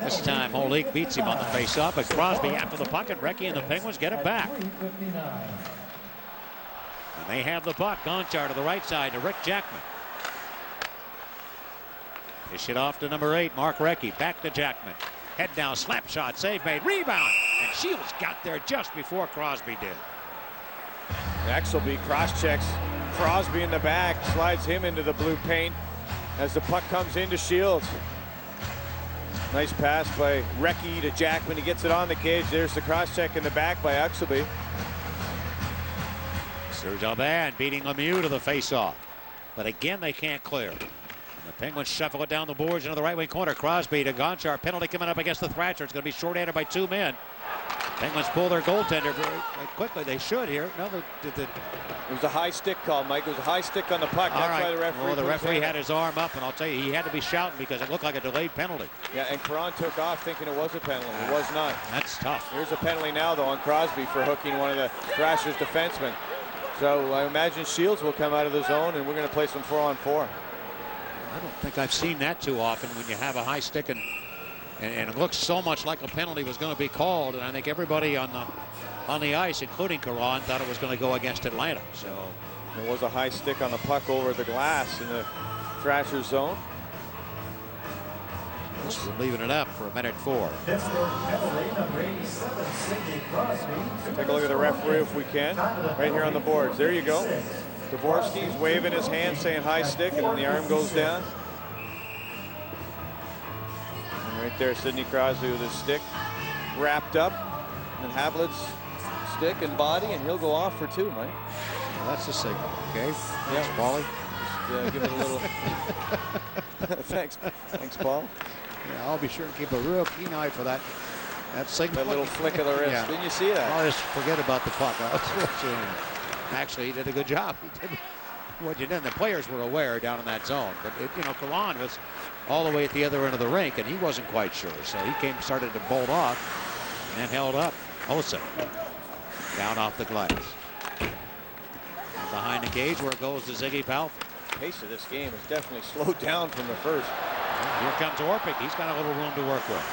this time Holik beats him on the face-off, but Crosby after the puck, and Recchi and the Penguins get it back. And they have the puck. Gonchar to the right side to Rick Jackman. Dish it off to number 8, Mark Recchi. Back to Jackman. Head down, slap shot, save made, rebound. And Shields got there just before Crosby did. Axelby cross-checks Crosby in the back, slides him into the blue paint as the puck comes into Shields. Nice pass by Recchi to Jackman. He gets it on the cage. There's the cross-check in the back by Axelby. Serge beating Lemieux to the face-off. But again, they can't clear. And the Penguins shuffle it down the boards into the right wing corner. Crosby to Gonchar. Penalty coming up against the Thrashers. It's going to be shorthanded by 2 men. Penguins pull their goaltender very quickly. They should here. No, it was a high stick call, Mike. It was a high stick on the puck. That's why the referee. Well, the referee had his arm up, and I'll tell you, he had to be shouting because it looked like a delayed penalty. Yeah, and Caron took off thinking it was a penalty. It was not. That's tough. Here's a penalty now, though, on Crosby for hooking one of the Thrashers defensemen. So I imagine Shields will come out of the zone, and we're going to play some 4-on-4. I don't think I've seen that too often when you have a high stick and it looks so much like a penalty was going to be called, and I think everybody on the ice, including Caron, thought it was going to go against Atlanta. So there was a high stick on the puck over the glass in the Thrashers zone. We're leaving it up for 1:04. Take a look at the referee if we can. Right here on the boards. There you go. Dvorsky's waving his hand saying high stick, and then the arm goes down. And right there, Sidney Crosby with his stick wrapped up. And Havlet's stick and body, and he'll go off for 2, Mike. Well, that's the signal. Okay. Thanks, Paulie. Just, give it a little. Thanks, Paul. Yeah, I'll be sure to keep a real keen eye for that signal. That little flick of the wrist. Yeah. Didn't you see that? I'll just forget about the puck. Actually, he did a good job. He did what you did. The players were aware down in that zone, but Caron was all the way at the other end of the rink, and he wasn't quite sure. So he started to bolt off, and then held up. Hossa down off the glass. And behind the cage where it goes to Ziggy Palffy. The pace of this game has definitely slowed down from the first. Here comes Orpik. He's got a little room to work with.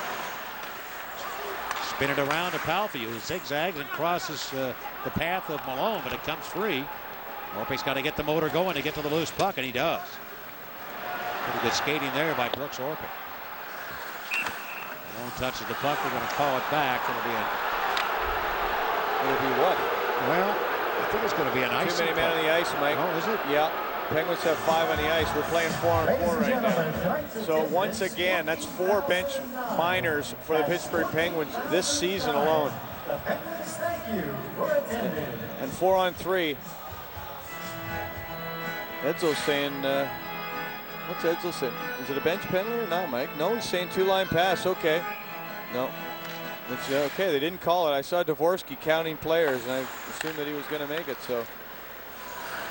Spin it around to Palffy, who zigzags and crosses the path of Malone, but it comes free. Orpik's got to get the motor going to get to the loose puck, and he does. Pretty good skating there by Brooks Orpik. Malone touches the puck. We're going to call it back. It'll be what? Well, I think it's going to be an ice. Too many men on the ice, Mike. Oh, is it? Yeah. Penguins have 5 on the ice. We're playing 4-on-4 right now. So once again, that's 4 bench minors for the Pittsburgh Penguins this season alone. And 4-on-3. Edzo's saying, what's Edzo saying? Is it a bench penalty or not, Mike? No, he's saying 2-line pass. Okay. No. It's okay. They didn't call it. I saw Dvorsky counting players, and I assumed that he was going to make it. So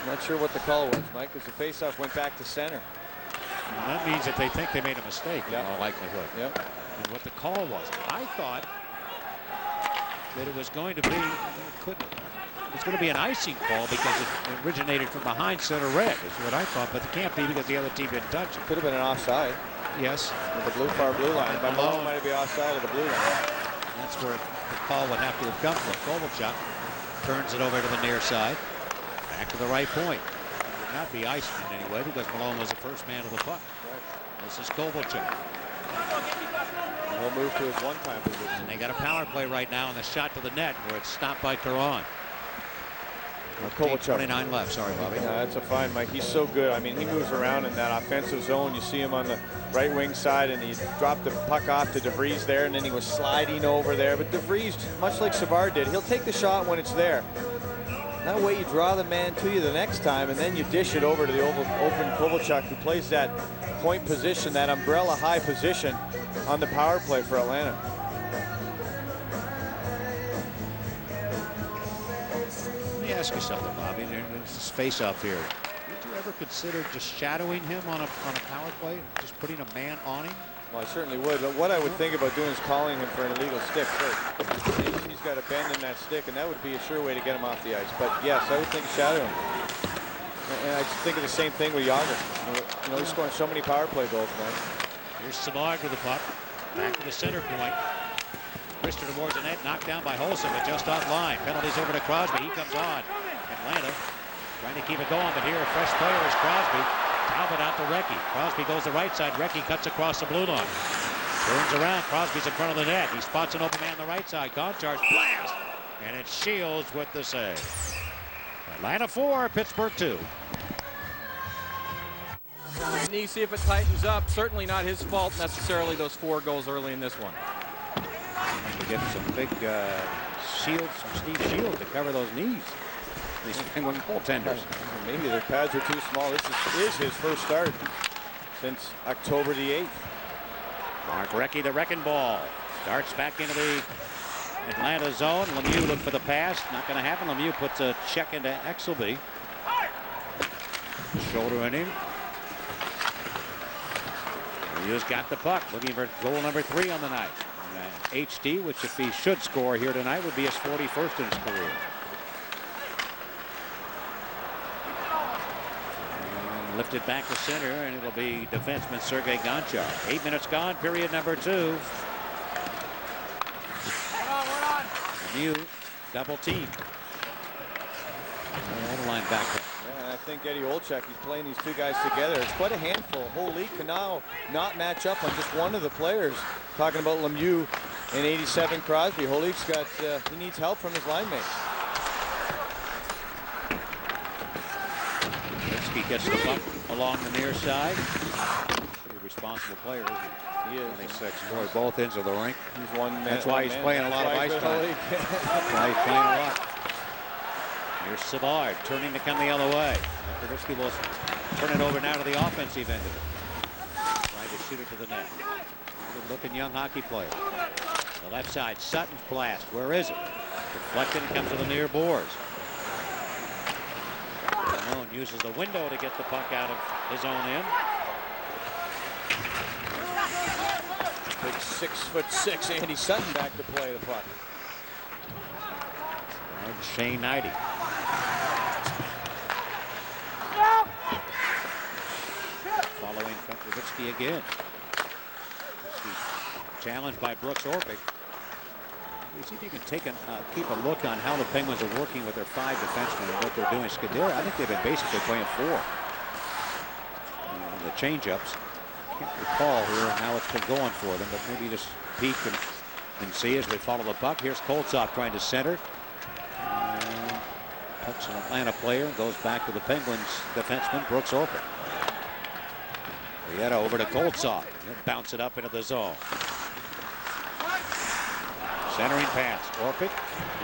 I'm not sure what the call was, Mike, because the faceoff went back to center. And that means that they think they made a mistake in all likelihood. Yep. And what the call was, I thought that it was going to be, it was going to be an icing call because it originated from behind center red, is what I thought, but it can't be because the other team didn't touch it. Could have been an offside. Yes. With the far blue line. But Malone might be offside of the blue line. That's where the call would have to have come from. Kovalchuk turns it over to the near side. Back to the right point. It would not be icing in any way because Malone was the first man to the puck. This is Kovalchuk. He'll move to his one-time position. And they got a power play right now on the shot to the net where it's stopped by Caron. 29 left. Sorry, Bobby. Yeah, that's a fine, Mike. He's so good. I mean, he moves around in that offensive zone. You see him on the right wing side, and he dropped the puck off to DeVries there, and then he was sliding over there. But DeVries, much like Savard did, he'll take the shot when it's there. That way you draw the man to you the next time, and then you dish it over to the open Kovalchuk, who plays that point position, that umbrella high position on the power play for Atlanta. Let me ask you something, Bobby. There's this face-off here. Did you ever consider just shadowing him on a power play, just putting a man on him? Well, I certainly would, but what I would think about doing is calling him for an illegal stick first. He's got a bend in that stick, and that would be a sure way to get him off the ice. But yes, I would think of shadowing him. And I just think of the same thing with Yager. You know, he's scoring so many power play goals, man. Here's Savard with the puck. Back to the center point. Twister towards the net, knocked down by Holson, but just offline. Penalties over to Crosby. He comes on. Atlanta trying to keep it going, but here a fresh player is Crosby. Talbot out to Recchi. Crosby goes the right side. Recchi cuts across the blue line. Turns around. Crosby's in front of the net. He spots an open man on the right side. Gonchar's blast. And it's Shields with the save. Atlanta 4, Pittsburgh 2. And you see if it tightens up. Certainly not his fault necessarily, those 4 goals early in this one. We get some big shields from Steve Shields to cover those knees. these Penguin goaltenders. Maybe their pads were too small. This is his first start since October the 8th. Mark Recchi, the wrecking ball. Starts back into the Atlanta zone. Lemieux look for the pass. Not going to happen. Lemieux puts a check into Exelby. Shoulder in him. Lemieux's got the puck. Looking for goal number 3 on the night. HD, which if he should score here tonight, would be his 41st in his career. And lifted back to center, and it'll be defenseman Sergei Gonchar. 8 minutes gone, period number 2. Lemieux double team. Linebacker. Yeah, I think Eddie Olczyk, he's playing these two guys together. It's quite a handful. Whole league can now not match up on just one of the players. Talking about Lemieux and 87 Crosby. Whole league's got, he needs help from his line mates. Litsky gets the puck along the near side. Pretty responsible player, isn't he? He is. 26, boy, both ends of the rink. He's one man. That's why he's playing a lot of ice time. That's why he's playing a lot. Here's Savard turning to come the other way. Litsky will turn it over now to the offensive end of it. Trying to shoot it to the net. Good-looking young hockey player. The left side, Sutton's blast. Where is it? Deflected and comes to the near boards. Malone uses the window to get the puck out of his own end. Big 6'6" Andy Sutton back to play the puck. And Shane Knighty. Following Petrovicky again. Challenged by Brooks Orpik. See if you can take keep a look on how the Penguins are working with their 5 defensemen and what they're doing. Scudero, I think they've been basically playing 4. The change-ups. Can't recall here how it's been going for them, but maybe just peek and see as we follow the puck. Here's Koltsov trying to center. Touch an Atlanta player, goes back to the Penguins defenseman Brooks Orpik. Rieta over to Koltsov. He'll bounce it up into the zone. Centering pass. Orpik.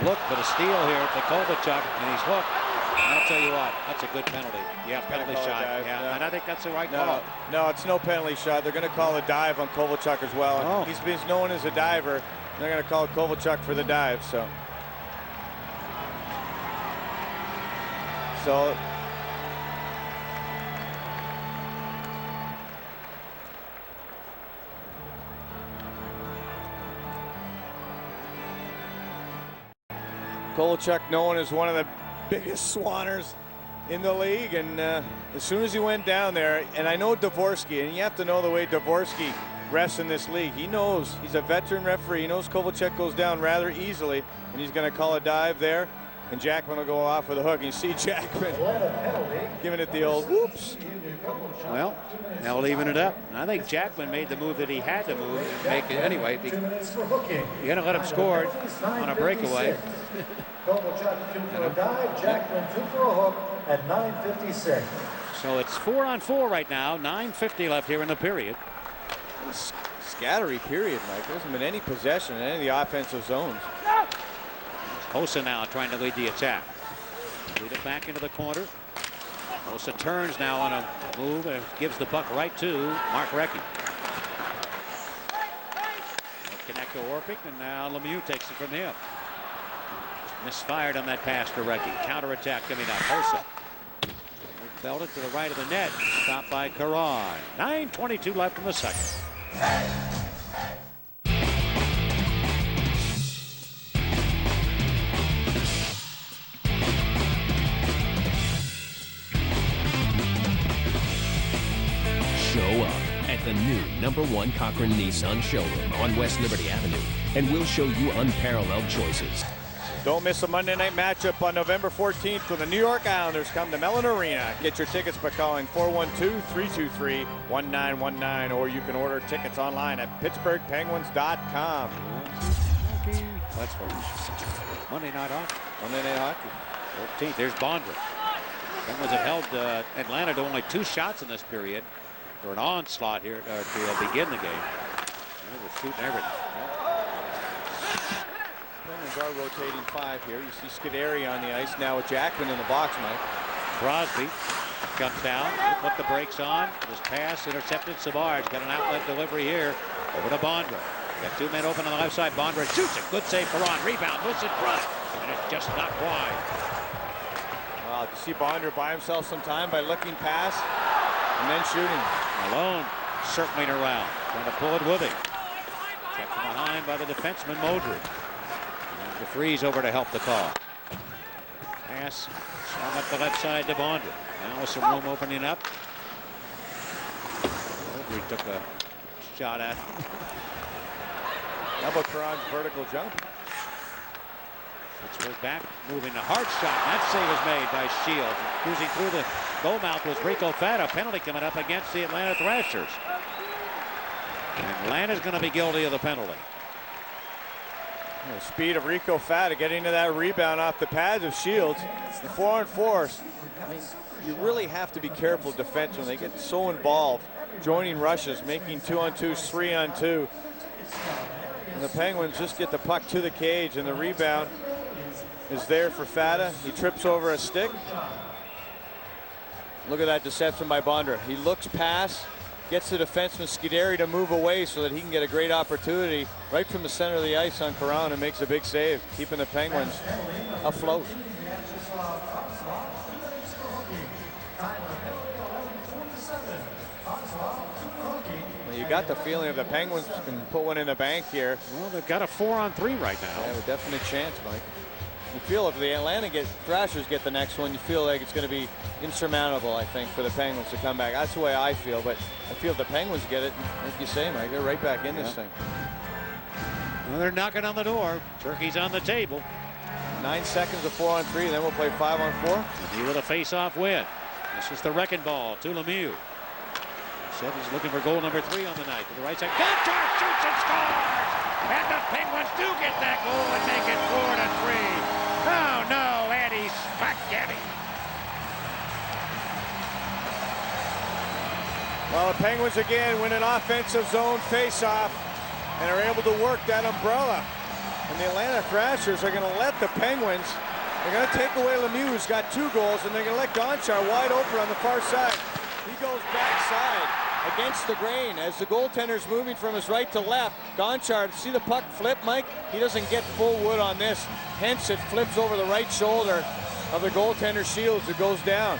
Look, but a steal here to Kovalchuk, and he's hooked. And I'll tell you what, that's a good penalty. Yeah, penalty shot. Yeah, and I think that's the right call. No, it's no penalty shot. They're going to call a dive on Kovalchuk as well. Oh. He's been known as a diver. They're going to call Kovalchuk for the dive. So Kovalchuk known as one of the biggest swanners in the league, and as soon as he went down there, and I know Dvorsky, and you have to know the way Dvorsky refs in this league. He knows, he's a veteran referee. He knows Kovalchuk goes down rather easily, and he's going to call a dive there, and Jackman will go off with a hook. And you see Jackman giving it the old whoops. Well, they'll even it up. And I think Jackman made the move that he had to move and make it anyway. You're going to let him score on a breakaway. Kovalchuk 2 for a dive, Jackman 2 for a hook at 9:56. So it's 4-on-4 right now. 9:50 left here in the period. Scattery period, Mike. There hasn't been any possession in any of the offensive zones. Hossa now trying to lead the attack. Lead it back into the corner. Hossa turns now on a move and gives the puck right to Mark Recchi. Connect to Orpik, and now Lemieux takes it from him. Misfired on that pass to Recchi. Counterattack coming up. Hossa belted to the right of the net. Stopped by Caron. 9:22 left in the second. Show up at the new #1 Cochrane Nissan showroom on West Liberty Avenue, and we'll show you unparalleled choices. Don't miss a Monday night matchup on November 14th when the New York Islanders come to Mellon Arena. Get your tickets by calling 412-323-1919, or you can order tickets online at pittsburghpenguins.com. That's for Monday night hockey. Monday night hockey. 14th. There's Bondra. Penguins have held Atlanta to only 2 shots in this period for an onslaught here to begin the game. They were shooting everything. Penguins are rotating 5 here. You see Scuderi on the ice now with Jackman in the box, Mike. Crosby comes down, put the brakes on. His pass intercepted. Savard's got an outlet delivery here over to Bondra. Got 2 men open on the left side. Bondra shoots it. Good save for Ron. Rebound. Moves in front. And it's just not wide. Wow, you see Bondra buy himself some time by looking pass and then shooting. Malone circling around. Trying to pull it with him. Checked from behind by the defenseman Modry. And the three's over to help the call. Pass swung up the left side to Bondra. Now with some room opening up. Modry took a shot at him. How about Perron's vertical jump? Pittsburgh back, moving a hard shot. That save is made by Shields. Cruising through the goal mouth was Rico Fata. Penalty coming up against the Atlanta Thrashers. And Atlanta's going to be guilty of the penalty. The speed of Rico Fata getting into that rebound off the pads of Shields. The 4-on-4s. I mean, you really have to be careful defense when they get so involved, joining rushes, making 2-on-2s, 3-on-2. And the Penguins just get the puck to the cage, and the rebound is there for Fata. He trips over a stick. Look at that deception by Bondra. He looks past, gets the defenseman Scuderi to move away so that he can get a great opportunity right from the center of the ice on Caron and makes a big save, keeping the Penguins afloat. Well, you got the feeling if the Penguins can put one in the bank here. Well, they've got a 4-on-3 right now. They have a definite chance, Mike. You feel if the Thrashers get the next one, you feel like it's going to be insurmountable, I think, for the Penguins to come back. That's the way I feel, but I feel if the Penguins get it, like you say, Mike, they're right back in this thing. Well, they're knocking on the door. Turkey's on the table. 9 seconds of 4-on-3, then we'll play 5-on-4. He with a face-off win. This is the wrecking ball to Lemieux. Said he's looking for goal number 3 on the night. To the right side. Gonchar shoots and scores! And the Penguins do get that goal and make it 4-3. Oh no, Eddie Spaghetti. Well, the Penguins again win an offensive zone face-off and are able to work that umbrella. And the Atlanta Thrashers are going to let the Penguins, they're going to take away Lemieux, who's got 2 goals, and they're going to let Gonchar wide open on the far side. He goes backside against the grain as the goaltender's moving from his right to left. Gonchar, see the puck flip, Mike? He doesn't get full wood on this. Hence, it flips over the right shoulder of the goaltender Shields, who goes down.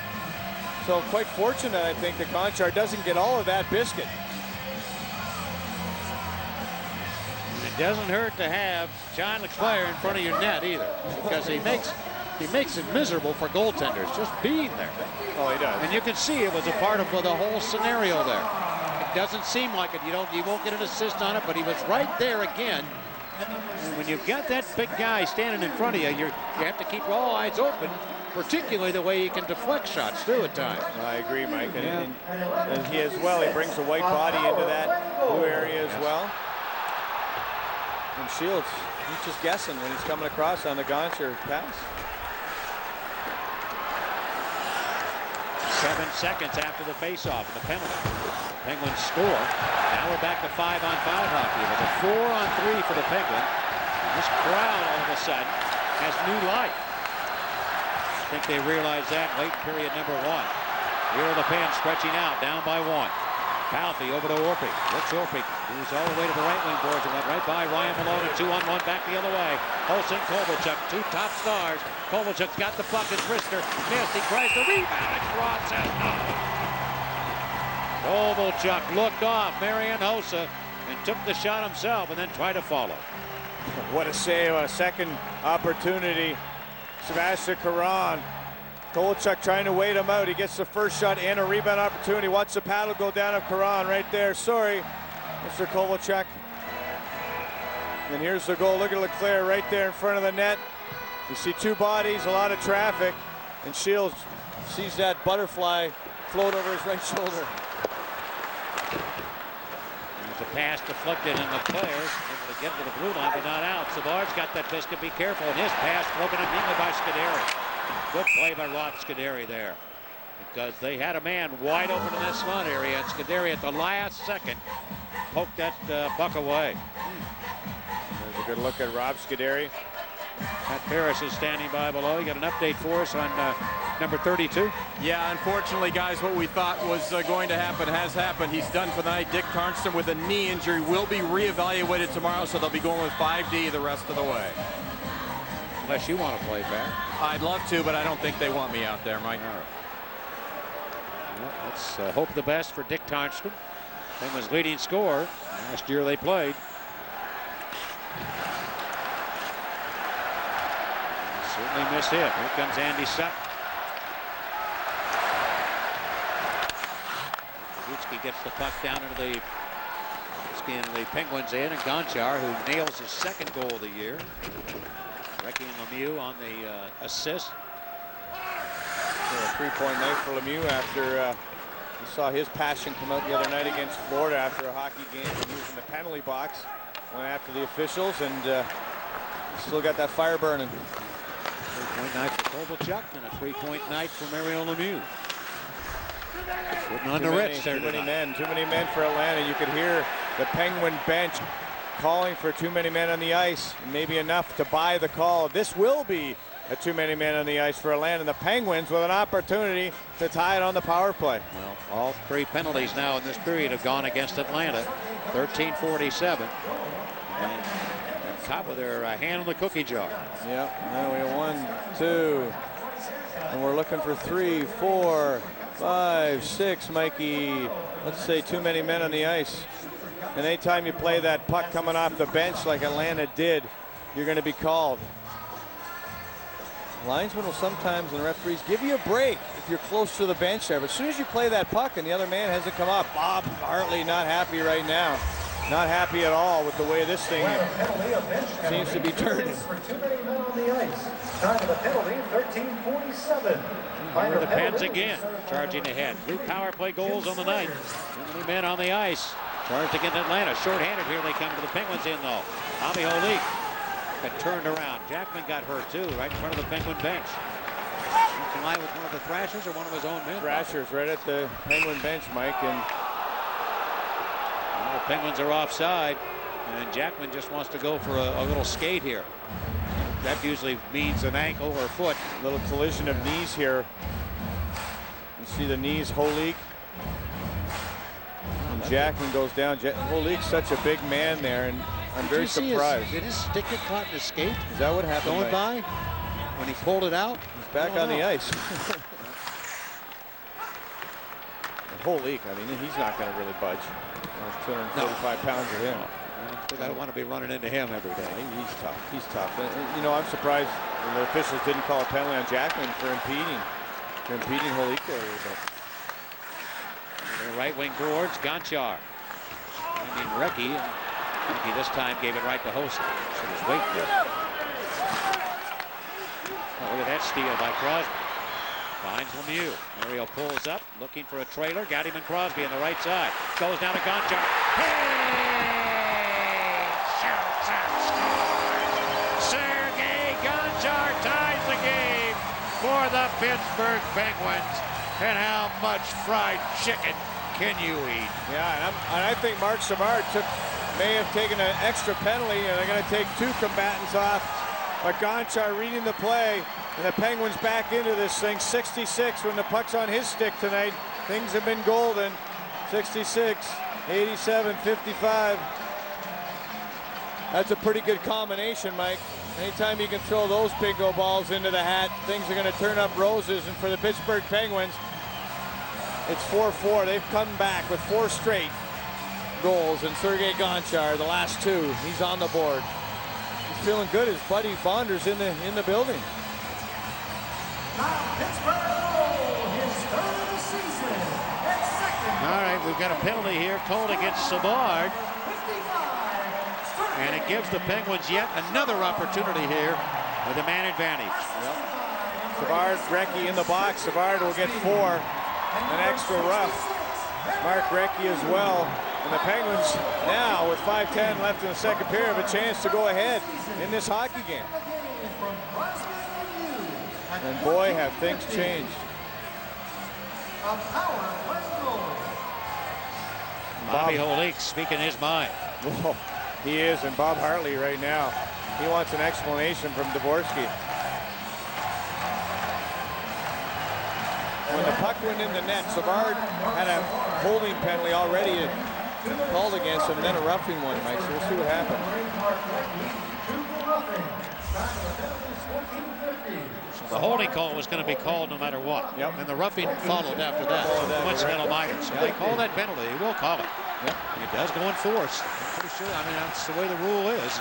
So quite fortunate, I think, that Gonchar doesn't get all of that biscuit. It doesn't hurt to have John Leclerc in front of your net either, because he makes it miserable for goaltenders just being there. Oh, he does. And you can see it was a part of the whole scenario there. It doesn't seem like it. You won't get an assist on it, but he was right there again. And when you've got that big guy standing in front of you, you have to keep all eyes open, particularly the way he can deflect shots too at times. I agree, Mike. And he as well, he brings the white body into that blue area as well. And Shields, he's just guessing when he's coming across on the Gonchar pass. 7 seconds after the faceoff and the penalty. Penguins score. Now we're back to 5-on-5 hockey. It was a 4-on-3 for the Penguins. And this crowd all of a sudden has new life. I think they realized that late period number 1. Here are the Pens stretching out, down by 1. Palffy over to Orpik. Looks Orpik. Moves all the way to the right wing boards and went right by Ryan Malone. And 2-on-1 back the other way. Olsen, Kovalchuk, 2 top stars. Kovalchuk's got the puck. His wrister missed. He tries the rebound. And Rod says no. Kovalchuk looked off Marian Hossa and took the shot himself and then tried to follow. What a save. A second opportunity. Sebastian Caron. Kovalchuk trying to wait him out. He gets the first shot and a rebound opportunity. Watch the paddle go down of Caron right there. Sorry, Mr. Kovalchuk. And here's the goal. Look at Leclerc right there in front of the net. You see 2 bodies, a lot of traffic, and Shields sees that butterfly float over his right shoulder. There's a pass deflected, and Leclerc able to get to the blue line, but not out. Savard's got that biscuit. Be careful. And his pass broken up neatly by Scuderi. Good play by Rod Scuderi there, because they had a man wide open in that slot area, and Scuderi at the last second poked that puck away. There's a good look at Rob Scuderi. Matt Paris is standing by below. You got an update for us on number 32? Yeah, unfortunately, guys, what we thought was going to happen has happened. He's done for the night. Dick Tarnston with a knee injury will be reevaluated tomorrow, so they'll be going with 5D the rest of the way. Unless you want to play back. I'd love to, but I don't think they want me out there, Mike. All right. Well, let's hope the best for Dick Tarnston. Penguins leading scorer. Last year they played. Certainly miss hit. Here comes Andy Sutton. Nowitzki gets the puck down into the Penguins in, and Gonchar, who nails his second goal of the year. Recchi and Lemieux on the assist. A 3-point night for Lemieux after we saw his passion come out the other night against Florida after a hockey game. He was in the penalty box, went after the officials, and still got that fire burning. 3-point night for Kovalchuk and a 3-point night for Mario Lemieux. Putting on the Ritz there tonight. Too many men for Atlanta. You could hear the Penguin bench calling for too many men on the ice. Maybe enough to buy the call. This will be a too many men on the ice for Atlanta. And the Penguins with an opportunity to tie it on the power play. Well, all 3 penalties now in this period have gone against Atlanta. 13:47. And top of their hand on the cookie jar. Yep. Now we have 1, 2, and we're looking for 3, 4, 5, 6, Mikey. Let's say too many men on the ice. And anytime you play that puck coming off the bench like Atlanta did, you're going to be called. Linesmen will sometimes, and referees, give you a break if you're close to the bench there. But as soon as you play that puck and the other man hasn't come up, Bob Hartley not happy right now. Not happy at all with the way this thing seems to be turning. For too many men on the ice. Time of the penalty, 13:47. Over the Pens again, charging ahead. 3 power play goals on the night. Too many men on the ice. Charged against Atlanta. Short-handed here they come to the Penguins in though. Ami Holik got turned around. Jackman got hurt too, right in front of the Penguin bench. In line with one of the Thrashers or one of his own men? Thrashers right at the Penguin bench, Mike. And the Penguins are offside, and Jackman just wants to go for a little skate here. That usually means an ankle or foot. A little collision of knees here. You see the knees, Holik. And Jackman goes down. Holik's such a big man there, and I'm very surprised. Did his stick get caught in his skate? Is that what happened? Going by? When he pulled it out? He's back on the ice. Holik, I mean, he's not going to really budge. 245 pounds of him. I don't want to be running into him every day. He's tough. He's tough. And, you know, I'm surprised the officials didn't call a penalty on Jackman for impeding Holik there a little bit. The right wing boards, Gonchar. And Recchi. Recchi this time gave it right to Hosen. So there's weight there. Oh, look at that steal by Crosby. Finds Lemieux. Mario pulls up, looking for a trailer. Got him and Crosby on the right side. Goes down to Gonchar. Hey! Shoots and scores! Sergei Gonchar ties the game for the Pittsburgh Penguins. And how much fried chicken can you eat? Yeah, and I think Mark Savard may have taken an extra penalty, and they're going to take 2 combatants off. But Gonchar reading the play, and the Penguins back into this thing. 66 when the puck's on his stick tonight. Things have been golden. 66, 87, 55. That's a pretty good combination, Mike. Anytime you can throw those bingo balls into the hat, things are going to turn up roses. And for the Pittsburgh Penguins, it's 4-4. They've come back with 4 straight goals. And Sergei Gonchar, the last 2, he's on the board. He's feeling good. His buddy Bonder's in the building. All right, we've got a penalty here called against Savard. And it gives the Penguins yet another opportunity here with a man advantage. Yep. Savard, Recchi in the box. Savard will get 4. An extra rough. Mark Recchi as well. And the Penguins now, with 5:10 left in the second period, have a chance to go ahead in this hockey game. And boy, have things changed. Bobby Holik speaking his mind. Whoa, he is, and Bob Hartley right now. He wants an explanation from Dvorsky. When the puck went in the net, Savard had a holding penalty already called against him, and then a roughing one, Mike. So we'll see what happens. The holding call was going to be called no matter what. Yep. And the roughing followed after that. Coincidental minors. If they call that penalty, they will call it. Yep. It does go in force. I'm pretty sure. I mean, that's the way the rule is.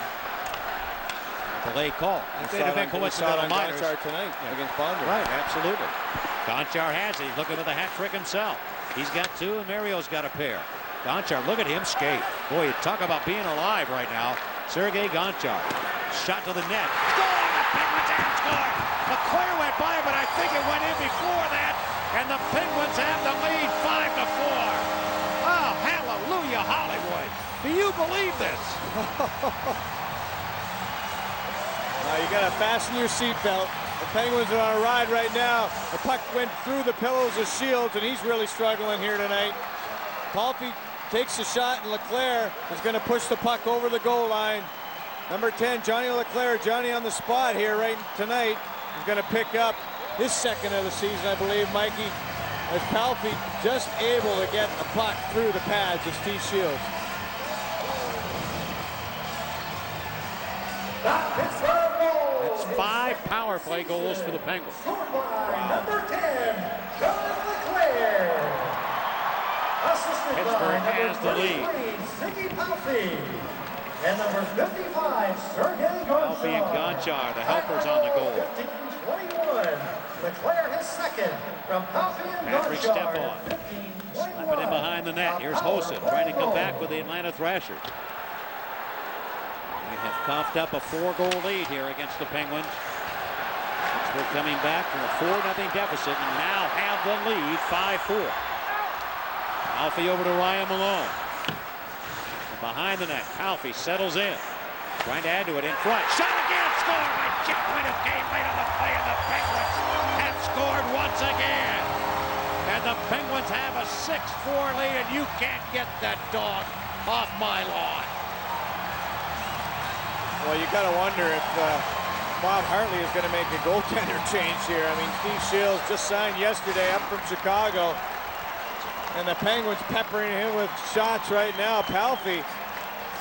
Delay call. If they'd have been coincidental minors tonight against Bonder. Right, absolutely. Gonchar has it. He's looking for the hat trick himself. He's got two, and Mario's got a pair. Gonchar, look at him skate. Boy, you talk about being alive right now. Sergei Gonchar. Shot to the net. Goal! The Penguins have scored! LeClaire went by, but I think it went in before that, and the Penguins have the lead 5-4. Oh, hallelujah, Hollywood. Do you believe this? You got to fasten your seatbelt. The Penguins are on a ride right now. The puck went through the pillows of Shields, and he's really struggling here tonight. Palffy takes the shot, and LeClaire is going to push the puck over the goal line. Number 10, Johnny LeClaire, Johnny on the spot here right tonight. He's going to pick up his second of the season, I believe, Mikey, as Palffy just able to get a puck through the pads of Steve Shields. That's 5 power play goals for the Penguins. Number 10, John LeClaire. Assisted Pittsburgh by has the lead. Ziggy Palffy. And number 55, Sergei Gonchar. Palffy and Gonchar, the helpers on the goal. 15-21. LeClaire his second from Palffy and Patrick Gonchar. Stepan. Slapping in behind the net. Here's Hosen trying to come back with the Atlanta Thrashers. They have coughed up a 4-goal lead here against the Penguins. Pittsburgh coming back from a 4-0 deficit and now have the lead 5-4. Palffy over to Ryan Malone. Behind the net, Palffy settles in. Trying to add to it in front. Shot again, scored by Jackman, who came late on the play, and the Penguins have scored once again. And the Penguins have a 6-4 lead, and you can't get that dog off my lawn. Well, you got to wonder if Bob Hartley is going to make a goaltender change here. I mean, Steve Shields just signed yesterday up from Chicago. And the Penguins peppering him with shots right now. Palffy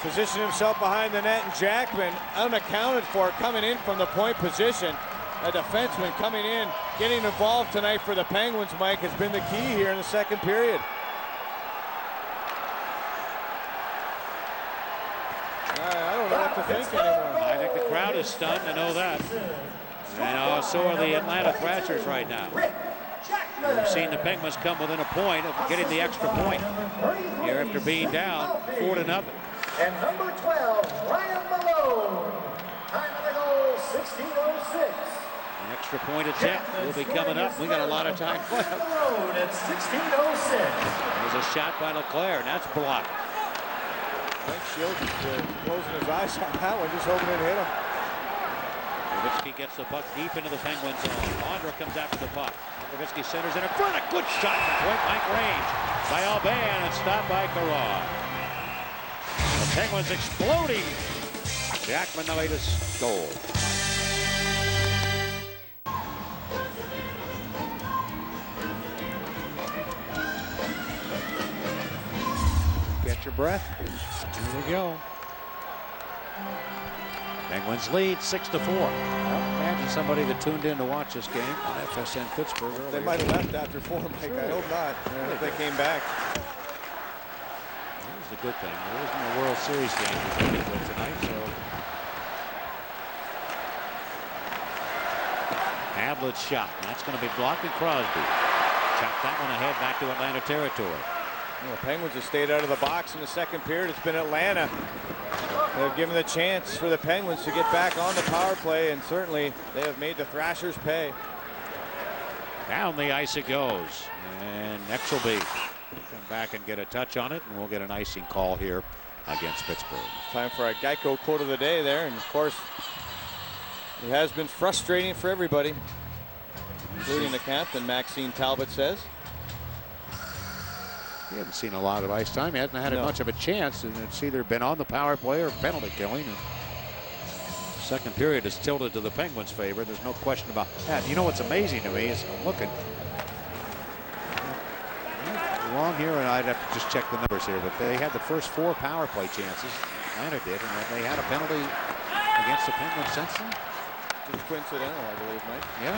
positioned himself behind the net, and Jackman unaccounted for coming in from the point position. A defenseman coming in, getting involved tonight for the Penguins, Mike, has been the key here in the second period. I don't know what to think anymore. I think the crowd is stunned to know that. And so are the Atlanta Thrashers right now. We've seen the Penguins come within a point of getting the extra point here after being down 4-0. And number 12, Ryan Malone. Time of the goal, 16:06. An extra point attempt will be coming up. We got a lot of time left. Malone at 16:06. There's a shot by LeClaire, and that's blocked. I think Shields is closing his eyes on that one, just hoping it hit him. Nowitzki gets the puck deep into the Penguins zone. Andra comes after the puck. Nowitzki centers in front. A good shot from point-blank range by Alban and stopped by Caron. The Penguins exploding. Jackman the latest goal. Get your breath. Here we go. Penguins lead 6-4. Well, imagine somebody that tuned in to watch this game on FSN Pittsburgh earlier. They might have left after 4, Mike. Sure. I hope not. If they came back. Here's the good thing. There isn't a World Series game tonight, so. Havlet's shot. That's going to be blocked, and Crosby chopped that one ahead back to Atlanta territory. Well, the Penguins have stayed out of the box in the second period. It's been Atlanta. They've given the chance for the Penguins to get back on the power play, and certainly they have made the Thrashers pay. Down the ice it goes, and Exelby will come back and get a touch on it, and we'll get an icing call here against Pittsburgh. Time for a Geico quote of the day there, and of course, it has been frustrating for everybody, including the captain, Maxine Talbot says. He hasn't seen a lot of ice time. He hasn't had much of a chance, and it's either been on the power play or penalty killing. And Second period is tilted to the Penguins' favor. There's no question about that. You know what's amazing to me is I'm looking along here, and I'd have to just check the numbers here, but they had the first 4 power play chances. Atlanta did, and they had a penalty against the Penguins since then. Just coincidental, I believe, Mike. Yeah.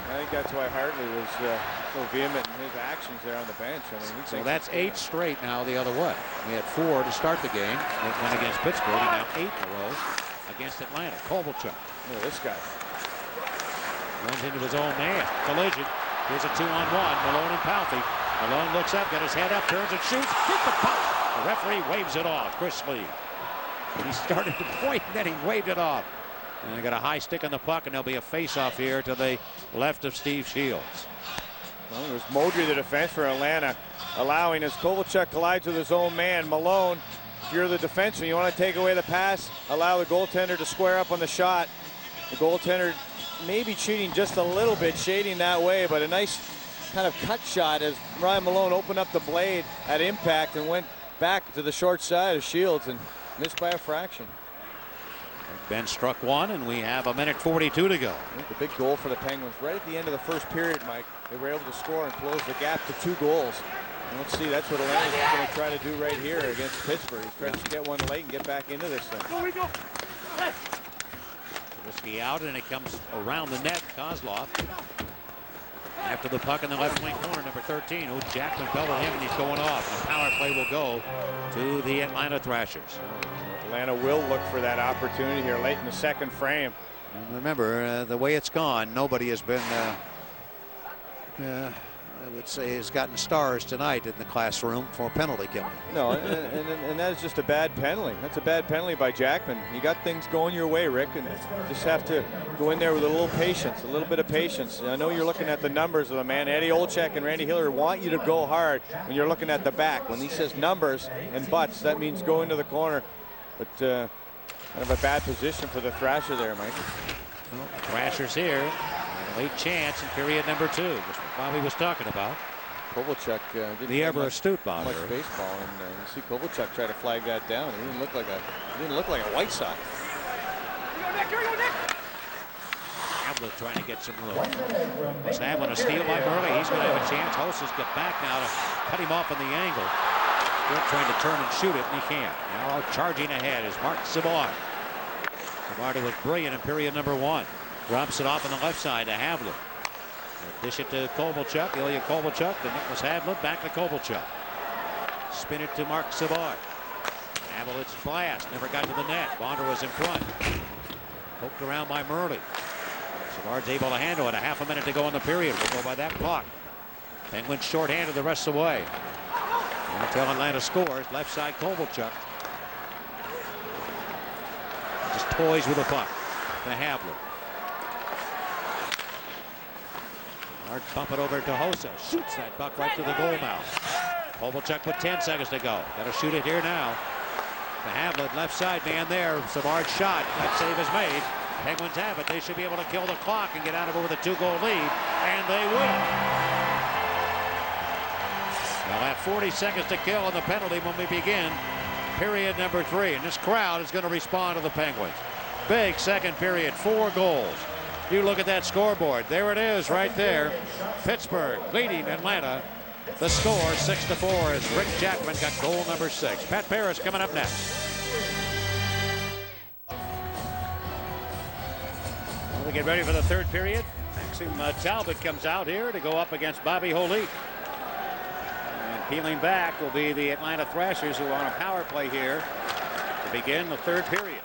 I think that's why Hartley was so vehement in his actions there on the bench. I mean, so that's 8 straight now the other way. We had 4 to start the game. It went against Pittsburgh, and now 8 in a row against Atlanta. Kovalchuk. Look at this guy. Runs into his own man. Collision. Here's a 2-on-1. Malone and Palffy. Malone looks up, got his head up, turns and shoots. Hit the puck. The referee waves it off. Chris Lee. He started to point, and then he waved it off. And they got a high stick on the puck, and there'll be a face-off here to the left of Steve Shields. Well, it was Modry, the defense for Atlanta, allowing as Kovalchuk collides with his own man. Malone, if you're the defenseman, you want to take away the pass, allow the goaltender to square up on the shot. The goaltender maybe cheating just a little bit, shading that way, but a nice kind of cut shot as Ryan Malone opened up the blade at impact and went back to the short side of Shields and missed by a fraction. Ben struck one, and we have 1:42 to go. The big goal for the Penguins right at the end of the first period, Mike. They were able to score and close the gap to 2 goals. And let's see, that's what Atlanta's going to try to do right here against Pittsburgh. He's trying to get one late and get back into this thing. Whiskey out, and it comes around the net. Kozlov after the puck in the left wing corner, number 13. Oh, Jackman belted him, and he's going off. The power play will go to the Atlanta Thrashers. Atlanta will look for that opportunity here late in the second frame. And remember, the way it's gone, nobody has been, I would say, has gotten stars tonight in the classroom for penalty killing. No, and that is just a bad penalty. That's a bad penalty by Jackman. You got things going your way, Rick, and just have to go in there with a little patience, a little bit of patience. I know you're looking at the numbers of the man. Eddie Olczyk and Randy Hiller want you to go hard when you're looking at the back. When he says numbers and butts, that means go into the corner. But kind of a bad position for the Thrasher there, Mike. Well, Thrashers here. A late chance in period number 2. Just what Bobby was talking about. Kovalchuk didn't the ever much, astute Bobby. Much baseball, and you see Kovalchuk try to flag that down. He didn't look like a White Sox. Hamlet trying to get some room. Snap on a steal by Murley. He's going to have a chance. Host has got back now to cut him off in the angle. Still trying to turn and shoot it, and he can't. Now charging ahead is Mark Savard. Savard was brilliant in period number 1. Drops it off on the left side to Havlet. Dish it to Kovalchuk. Ilya Kovalchuk to Nicholas Havlet. Back to Kovalchuk. Spin it to Mark Savard. Havlet's blast. Never got to the net. Bonder was in front. Poked around by Murley. Savard's able to handle it. A half a minute to go in the period. We'll go by that clock. Penguins shorthanded the rest of the way. Until Atlanta scores. Left side Kovalchuk. Just toys with the puck. To Havlet. Hard bump it over to Hossa. Shoots that puck right to the goal mouth. Kovalchuk with 10 seconds to go. Got to shoot it here now. To Havlet, left side man there. Savard's shot. That save is made. Penguins have it. They should be able to kill the clock and get out of it with a 2-goal lead. And they will. They'll have 40 seconds to kill on the penalty when we begin period number 3. And this crowd is going to respond to the Penguins. Big second period. 4 goals. You look at that scoreboard. There it is right there. Pittsburgh leading Atlanta. The score 6-4 as Rick Jackman got goal number 6. Pat Paris coming up next. Well, we get ready for the third period. Maxim Talbot comes out here to go up against Bobby Holik. And peeling back will be the Atlanta Thrashers, who are on a power play here to begin the third period.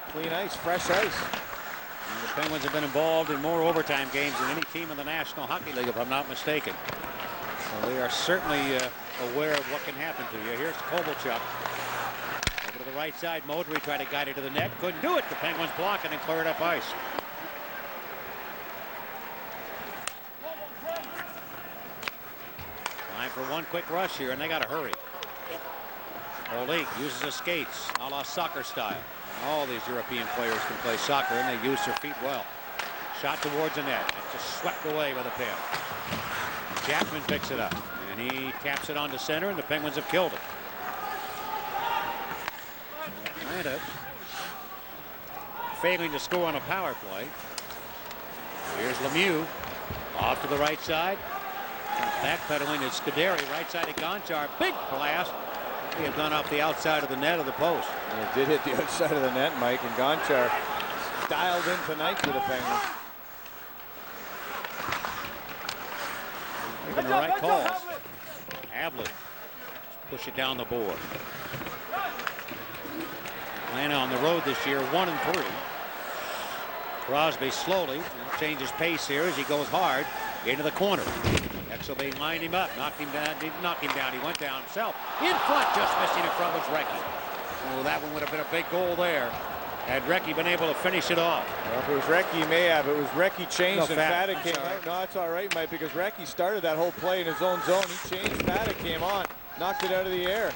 Clean ice, fresh ice. The Penguins have been involved in more overtime games than any team in the National Hockey League, if I'm not mistaken. So they are certainly aware of what can happen to you. Here's Kovalchuk. Over to the right side. Modry tried to guide it to the net. Couldn't do it. The Penguins block it and clear it up ice. Time for one quick rush here, and they got to hurry. Holik uses his skates a la soccer style. All these European players can play soccer, and they use their feet well. Shot towards the net. It's just swept away by the pin. Jackman picks it up, and he taps it onto center, and the Penguins have killed it. Atlanta failing to score on a power play. Here's Lemieux off to the right side. Backpedaling is Scuderi, right side of Gonchar. Big blast. He had gone off the outside of the net of the post. And it did hit the outside of the net, Mike, and Gonchar dialed in tonight for the Penguins. Making the right calls. Havlet push it down the board. Atlanta on the road this year, 1-3. Crosby slowly changes pace here as he goes hard into the corner. XLB lined him up, knocked him down, didn't knock him down, he went down himself. In front, just missing in front was Recchi. Oh, that one would have been a big goal there had Recchi been able to finish it off. Well, if it was Recchi, he may have. It was Recchi changed and Fata Fata came out. No, it's all right, Mike, because Recchi started that whole play in his own zone. He changed, Fata came on, knocked it out of the air.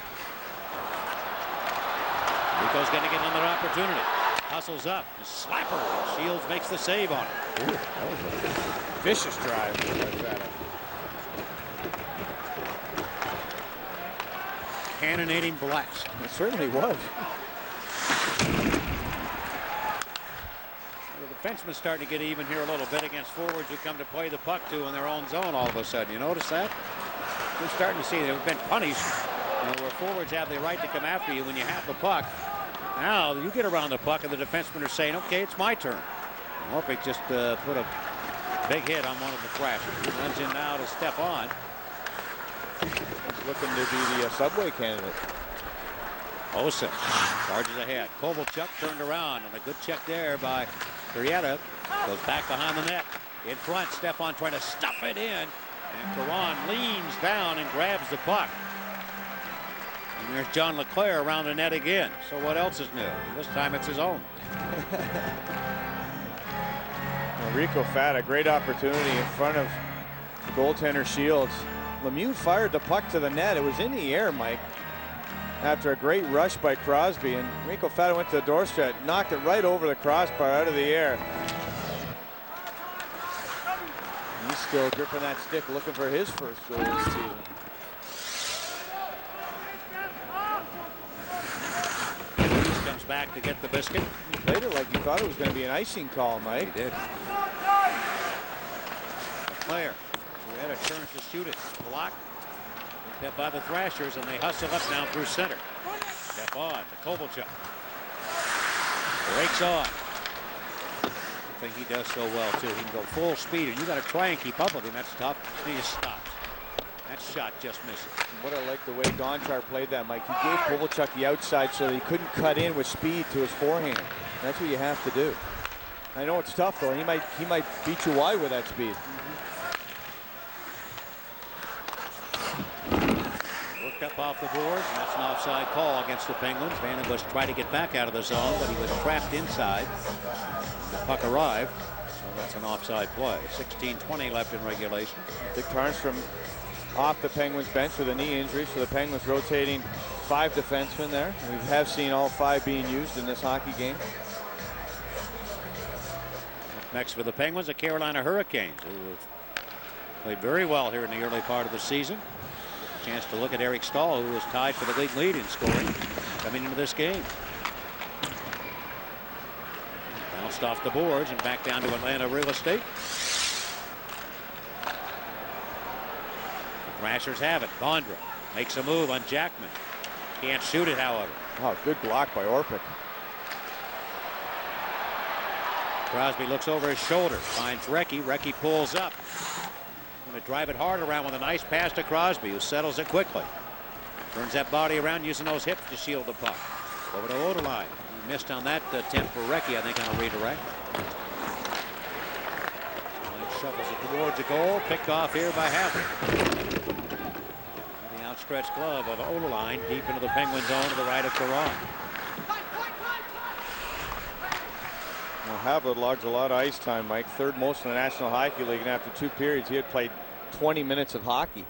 Rico's going to get another opportunity. Hustles up, slapper. Shields makes the save on it. Ooh, that was a vicious drive by Fata. Cannonading blast. It certainly was. The defenseman's starting to get even here a little bit against forwards who come to play the puck to in their own zone all of a sudden. You notice that? We're starting to see they've been punished, where forwards have the right to come after you when you have the puck. Now you get around the puck and the defensemen are saying, okay, it's my turn. Orpik just put a big hit on one of the Thrashers. He runs in now to step on. He's looking to be the subway candidate. Osa charges ahead. Kovalchuk turned around, and a good check there by Kurieta. Goes back behind the net. In front, Stefan trying to stuff it in. And Caron leans down and grabs the puck. And there's John LeClaire around the net again. So what else is new? This time it's his own. Well, Rico Fata, great opportunity in front of the goaltender Shields. Lemieux fired the puck to the net. It was in the air, Mike, after a great rush by Crosby, and Rico Fata went to the doorstep, knocked it right over the crossbar out of the air. He's still gripping that stick, looking for his first goal this season. Comes back to get the biscuit. He played it like he thought it was going to be an icing call, Mike. He did. LeClaire. Kurieta turns to shoot it. Block. Picked up by the Thrashers, and they hustle up now through center. Step on to Kovalchuk. Breaks on. I think he does so well too. He can go full speed, and you got to try and keep up with him. That's tough. He just stops. That shot just misses. What I like the way Gonchar played that, Mike. He gave Kovalchuk the outside so that he couldn't cut in with speed to his forehand. That's what you have to do. I know it's tough though. He might beat you wide with that speed. Worked up off the boards, and that's an offside call against the Penguins. Vandenbush tried to get back out of the zone, but he was trapped inside. The puck arrived, so that's an offside play. 16:20 left in regulation. Dick Tarnstrom off the Penguins bench with a knee injury, so the Penguins rotating 5 defensemen there. We have seen all 5 being used in this hockey game. Next for the Penguins, the Carolina Hurricanes, who have played very well here in the early part of the season. Chance to look at Eric Stahl, who was tied for the league lead in scoring coming into this game. Bounced off the boards and back down to Atlanta real estate. The Thrashers have it. Bondra makes a move on Jackman. Can't shoot it, however. Oh, good block by Orpik. Crosby looks over his shoulder, finds Recchi. Recchi pulls up. Going to drive it hard around with a nice pass to Crosby, who settles it quickly. Turns that body around using those hips to shield the puck. Over to Oderline. He missed on that attempt for Recchi, I think, on a redirect. Shuffles it towards the goal. Picked off here by Havlet. The outstretched glove of Oderline deep into the Penguin zone to the right of Caron. Well, Havlet logs a lot of ice time, Mike. 3rd most in the National Hockey League, and after 2 periods, he had played 20 minutes of hockey.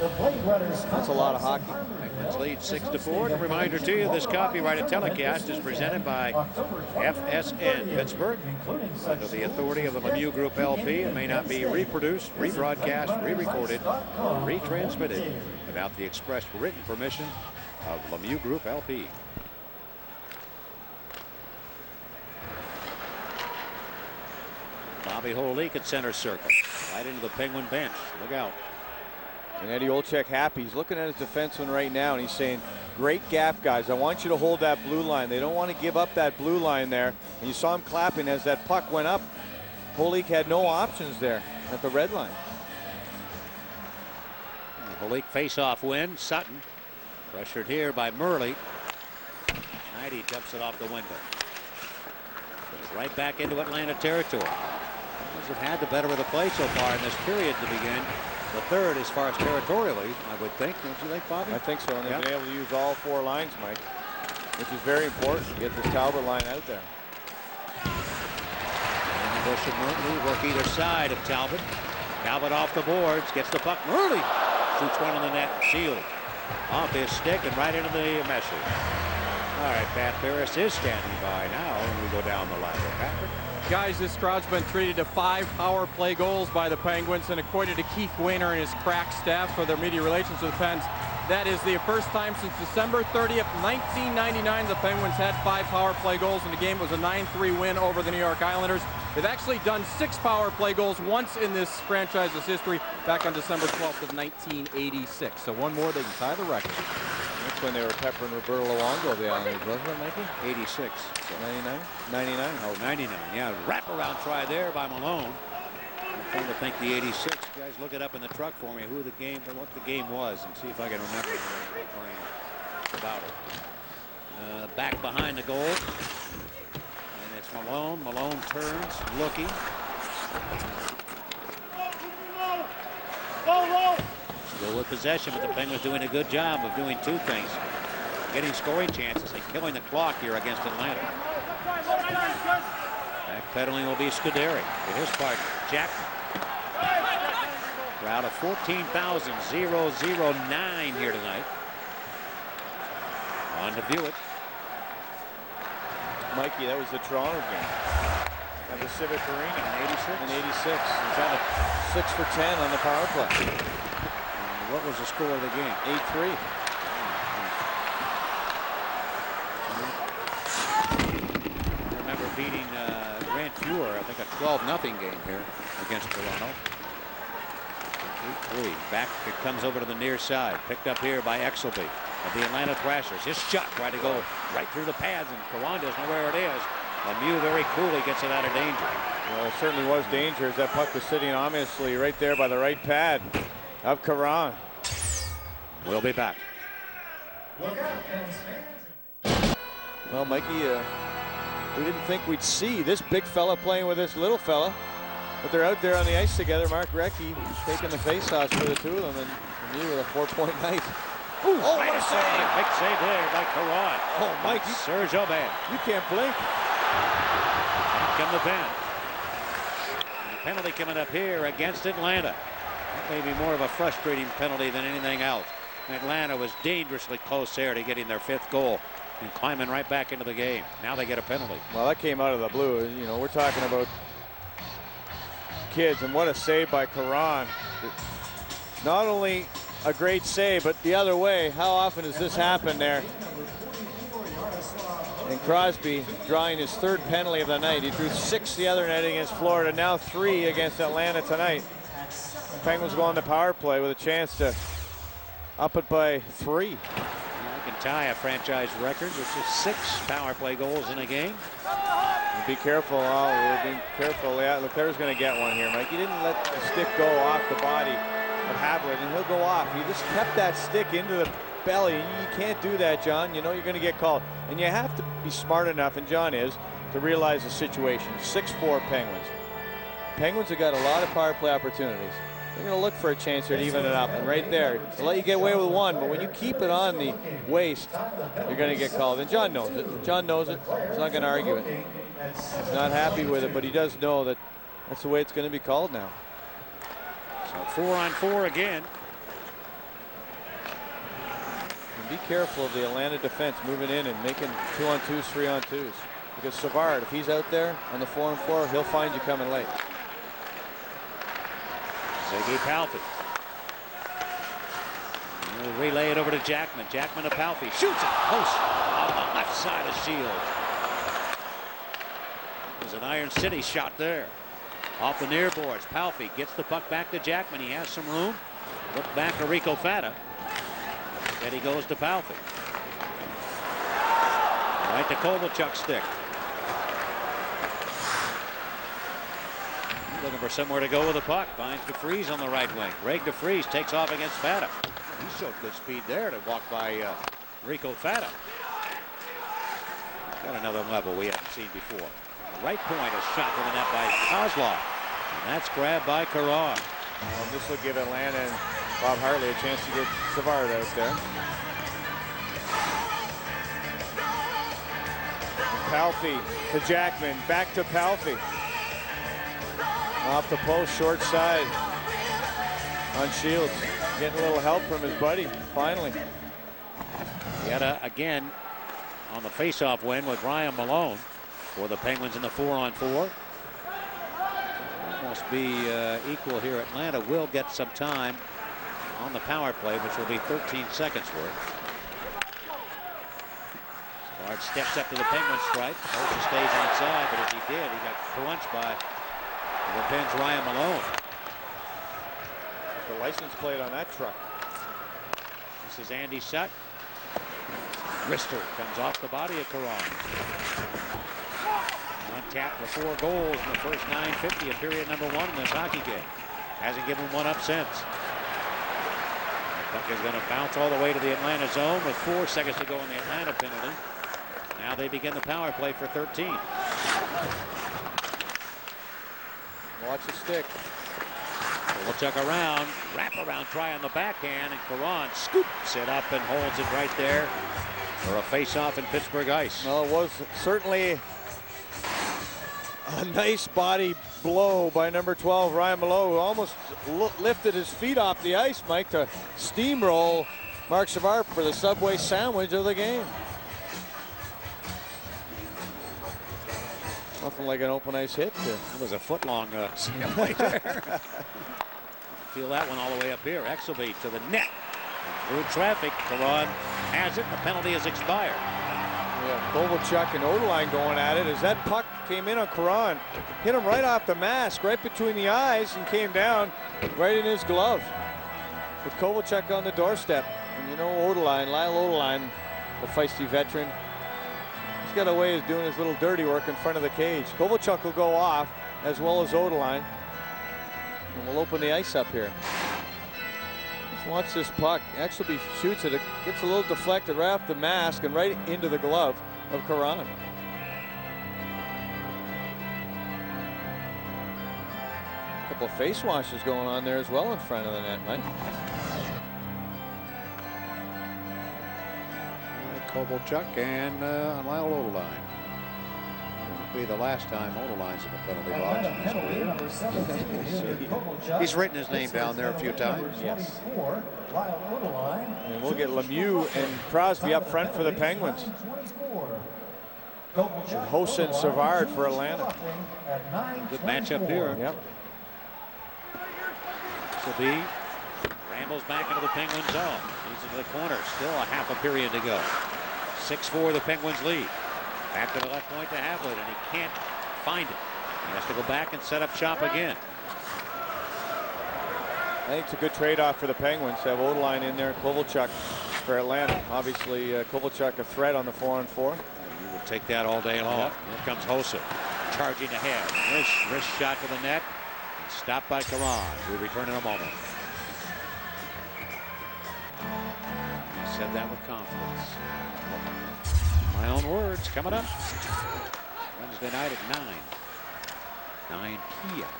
That's a lot of hockey. Penguins lead 6-4. And a reminder to you, this copyrighted telecast is presented by FSN Pittsburgh under the authority of the Lemieux Group LP. It may not be reproduced, rebroadcast, re-recorded, or retransmitted without the express written permission of Lemieux Group LP. Bobby Holik at center circle. Right into the Penguin bench. Look out. And Eddie Olczyk happy. He's looking at his defenseman right now, and he's saying, great gap, guys. I want you to hold that blue line. They don't want to give up that blue line there. And you saw him clapping as that puck went up. Holik had no options there at the red line. Holik face-off win. Sutton pressured here by Murley. He dumps it off the window. Goes right back into Atlanta territory. Penguins have had the better of the play so far in this period to begin. The third as far as territorially, I would think. Don't you think, Bobby? I think so. And they've been able to use all 4 lines, Mike, which is very important to get this Talbot line out there. And Bush and Murley work either side of Talbot. Talbot off the boards, gets the puck. Murley shoots one in the net, sealed. Off his stick and right into the meshes. All right, Pat Barris is standing by now, and we go down the line. Patrick? Guys, this crowd's been treated to 5 power play goals by the Penguins, and according to Keith Weiner and his crack staff for their media relations with the Pens, that is the first time since December 30th, 1999, the Penguins had 5 power play goals in the game. It was a 9-3 win over the New York Islanders. They've actually done 6 power play goals once in this franchise's history, back on December 12th of 1986. So one more, they can tie the record. That's when they were peppering Roberto Luongo, the Islanders, wasn't it, Mikey? 86. So 99? 99? Oh, 99. Yeah, wraparound try there by Malone. I'm trying to think the 86. You guys look it up in the truck for me, who the game, what the game was, and see if I can remember about it. Back behind the goal. And it's Malone. Malone turns, looking. Still with possession, but the Penguins doing a good job of doing 2 things. Getting scoring chances and killing the clock here against Atlanta. Backpedaling will be Scuderi. For his part, Jackman. Crowd of 14,009 here tonight. On to view it. Mikey, that was the Toronto game at the Civic Arena in 86. In 86. It's at a 6 for 10 on the power play. And what was the score of the game? 8-3. I remember beating Grant Fuhr, I think a 12-0 game here against Toronto. 8-3. Back, it comes over to the near side. Picked up here by Exelby of the Atlanta Thrashers. His shot tried to go right through the pads, and Kawan doesn't know where it is. Lemieux very coolly gets it out of danger. Well, it certainly was danger as that puck was sitting ominously right there by the right pad of Karan. We'll be back. Well, Mikey, we didn't think we'd see this big fella playing with this little fella, but they're out there on the ice together. Mark Recchi taking the faceoffs for the 2 of them, and Lemieux with a 4-point night. Ooh, oh, what a save! Big save there by Karan. Oh, Mike, Serge Aubin. You can't blink. Come the pen. And a penalty coming up here against Atlanta. That may be more of a frustrating penalty than anything else. Atlanta was dangerously close there to getting their 5th goal and climbing right back into the game. Now they get a penalty. Well, that came out of the blue. You know, we're talking about kids, and what a save by Karan. Not only a great save, but the other way. How often does this happen there? And Crosby drawing his 3rd penalty of the night. He drew 6 the other night against Florida, now 3 against Atlanta tonight. Penguins go on the power play with a chance to up it by 3. You can tie a franchise record, which is 6 power play goals in a game. Be careful. Oh, we're being careful. Yeah, Leclerc's going to get one here, Mike. He didn't let the stick go off the body of Havlet, and he'll go off. He just kept that stick into the belly. You can't do that, John. You know you're going to get called. And you have to be smart enough, and John is, to realize the situation. 6-4 Penguins. Penguins have got a lot of power play opportunities. They're going to look for a chance here to even it up. And right there, they'll let you get away with 1, but when you keep it on the waist, you're going to get called. And John knows it. John knows it. He's not going to argue it. He's not happy with it, but he does know that that's the way it's going to be called now. So 4-on-4 again. And be careful of the Atlanta defense moving in and making 2-on-2s, 3-on-2s. Because Savard, if he's out there on the 4-on-4, he'll find you coming late. Ziggy Palffy. We'll relay it over to Jackman. Jackman to Palffy. Shoots it. Post on the left side of Shields. There's an Iron City shot there. Off the near boards, Palfy gets the puck back to Jackman. He has some room. Look back to Rico Fata. Then he goes to Palfy. Right to Kovalchuk's stick. Looking for somewhere to go with the puck. Finds DeFries on the right wing. Greg DeFries takes off against Fata. He showed good speed there to walk by Rico Fata. Got another level we haven't seen before. The right point, a shot to the net by Kozlov. And that's grabbed by Caron. Well, this will give Atlanta and Bob Hartley a chance to get Savard out there. Palfy to Jackman, back to Palfy. Off the post, short side on Shields. Getting a little help from his buddy, finally. He had again on the faceoff win with Ryan Malone for the Penguins in the 4-on-4. Almost be equal here. Atlanta will get some time on the power play, which will be 13 seconds worth. Savard steps up to the Penguin strike. Olsen stays onside, but as he did, he got crunched by the Pens' Ryan Malone. The license plate on that truck. This is Andy Sutt. Rister comes off the body of Caron. On tap for 4 goals in the first 9:50 of period number 1 in this hockey game. Hasn't given one up since. The puck is going to bounce all the way to the Atlanta zone with 4 seconds to go in the Atlanta penalty. Now they begin the power play for 13. Watch the stick. We'll check around, wrap around, try on the backhand, and Caron scoops it up and holds it right there for a face-off in Pittsburgh ice. Well, it was certainly a nice body blow by number 12, Ryan Malone, who almost lifted his feet off the ice, Mike, to steamroll Mark Savard for the Subway sandwich of the game. Nothing like an open ice hit. That was a foot-long right there. Feel that one all the way up here. Exelby to the net. Through traffic, Caron has it. The penalty has expired. Yeah, Kovalchuk and Odeline going at it as that puck came in on Caron. Hit him right off the mask, right between the eyes, and came down right in his glove. With Kovalchuk on the doorstep. And you know Odeline, Lyle Odeline, the feisty veteran, he's got a way of doing his little dirty work in front of the cage. Kovalchuk will go off, as well as Odeline. And we'll open the ice up here. Let's watch this puck. Exelby shoots it. It gets a little deflected right off the mask and right into the glove of Caron. A couple of face washes going on there as well in front of the net, Mike. Kovalchuk and Lyle Odeline. It'll be the last time Odeline's in the penalty box. He's written his name down there a few times. Yes. And we'll get Lemieux and Crosby up front for the Penguins. And Hossa and Savard for Atlanta. Good matchup here. Yep. Sabee rambles back into the Penguin zone. He's into the corner. Still a half a period to go. 6-4 the Penguins lead. Back to the left point to Havlet, and he can't find it. He has to go back and set up shop again. I think it's a good trade-off for the Penguins to have Odeline in there, Kovalchuk for Atlanta. Obviously, Kovalchuk a threat on the 4-on-4. You would take that all day long. Yep. Here comes Hossa, charging ahead. Wrist shot to the net. Stopped by Caron. We'll return in a moment. He said that with confidence. My own words coming up Wednesday night at 9 p.m.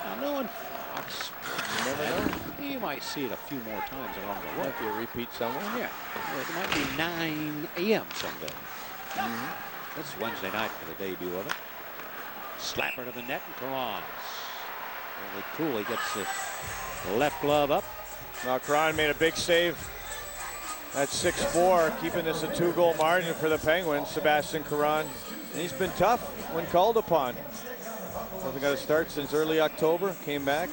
Now, knowing Fox, you never know. You might see it a few more times along the way. Might be a repeat somewhere. Yeah, it might be 9 a.m. someday. This is Wednesday night for the debut of it. Slapper to the net, and Caron. Only Cooley gets the left glove up. Now Caron made a big save. That's 6-4, keeping this a 2-goal margin for the Penguins. Sebastian Caron, and he's been tough when called upon. Hasn't got a start since early October. Came back.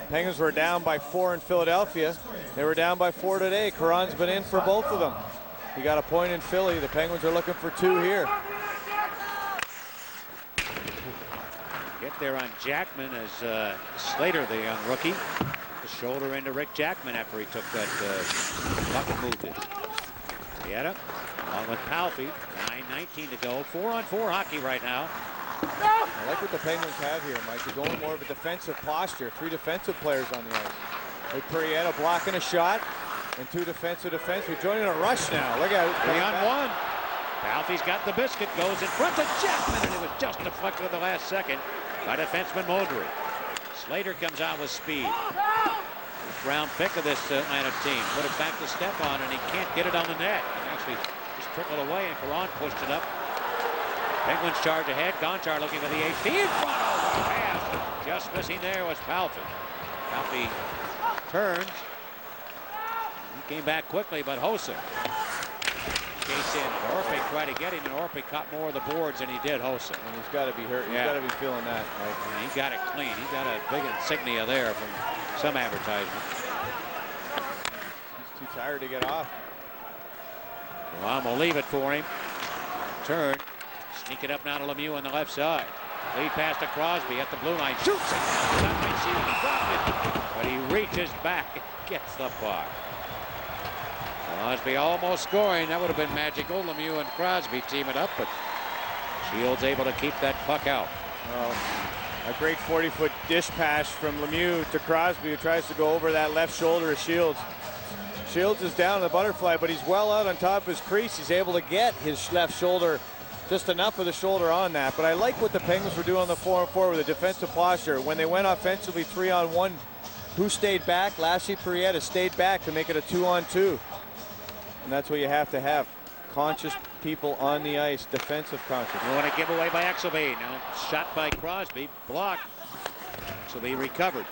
Penguins were down by 4 in Philadelphia. They were down by 4 today. Caron's been in for both of them. He got a point in Philly. The Penguins are looking for 2 here. Get there on Jackman as Slater, the young rookie, the shoulder into Rick Jackman after he took that puck and moved it. Pieta along with Palffy. 9:19 to go. 4-on-4 hockey right now. I like what the Penguins have here, Mike. There's only more of a defensive posture. 3 defensive players on the ice. With Pieta blocking a shot, and 2 defensive defensemen joining a rush now. Look at it. 3-on-1. Palffy's got the biscuit, goes in front of Jackman, and it was just deflected at the last second by defenseman Modry. Slater comes out with speed. First round pick of this Atlanta team. Put it back to Stepan, and he can't get it on the net. It actually just trickled away, and Caron pushed it up. Penguins charge ahead. Gonchar looking for the HP in front. Oh, the pass. Just missing there was Palffy. Palffy turns. He came back quickly, but Hossa chased in. Orpik tried to get him, and Orpik caught more of the boards than he did Hossa. And he's got to be hurt. He's got to be feeling that. Right? Yeah, he got it clean. He got a big insignia there from some advertisement. He's too tired to get off. Ron will leave it for him. Turn. Sneak it up now to Lemieux on the left side. Lead pass to Crosby at the blue line. Shoots it. That might see him drop it. But he reaches back and gets the puck. Crosby almost scoring. That would have been magical. Lemieux and Crosby team it up, but Shields able to keep that puck out. Well, a great 40-foot dish pass from Lemieux to Crosby, who tries to go over that left shoulder of Shields. Shields is down in the butterfly, but he's well out on top of his crease. He's able to get his left shoulder, just enough of the shoulder on that. But I like what the Penguins were doing on the 4-on-4 with the defensive posture. When they went offensively 3-on-1, who stayed back? Lassie Pieta stayed back to make it a 2-on-2. And that's what you have to have. Conscious people on the ice, defensive conscious. You want to give away by Exelby. Now shot by Crosby, blocked. Exelby recovered.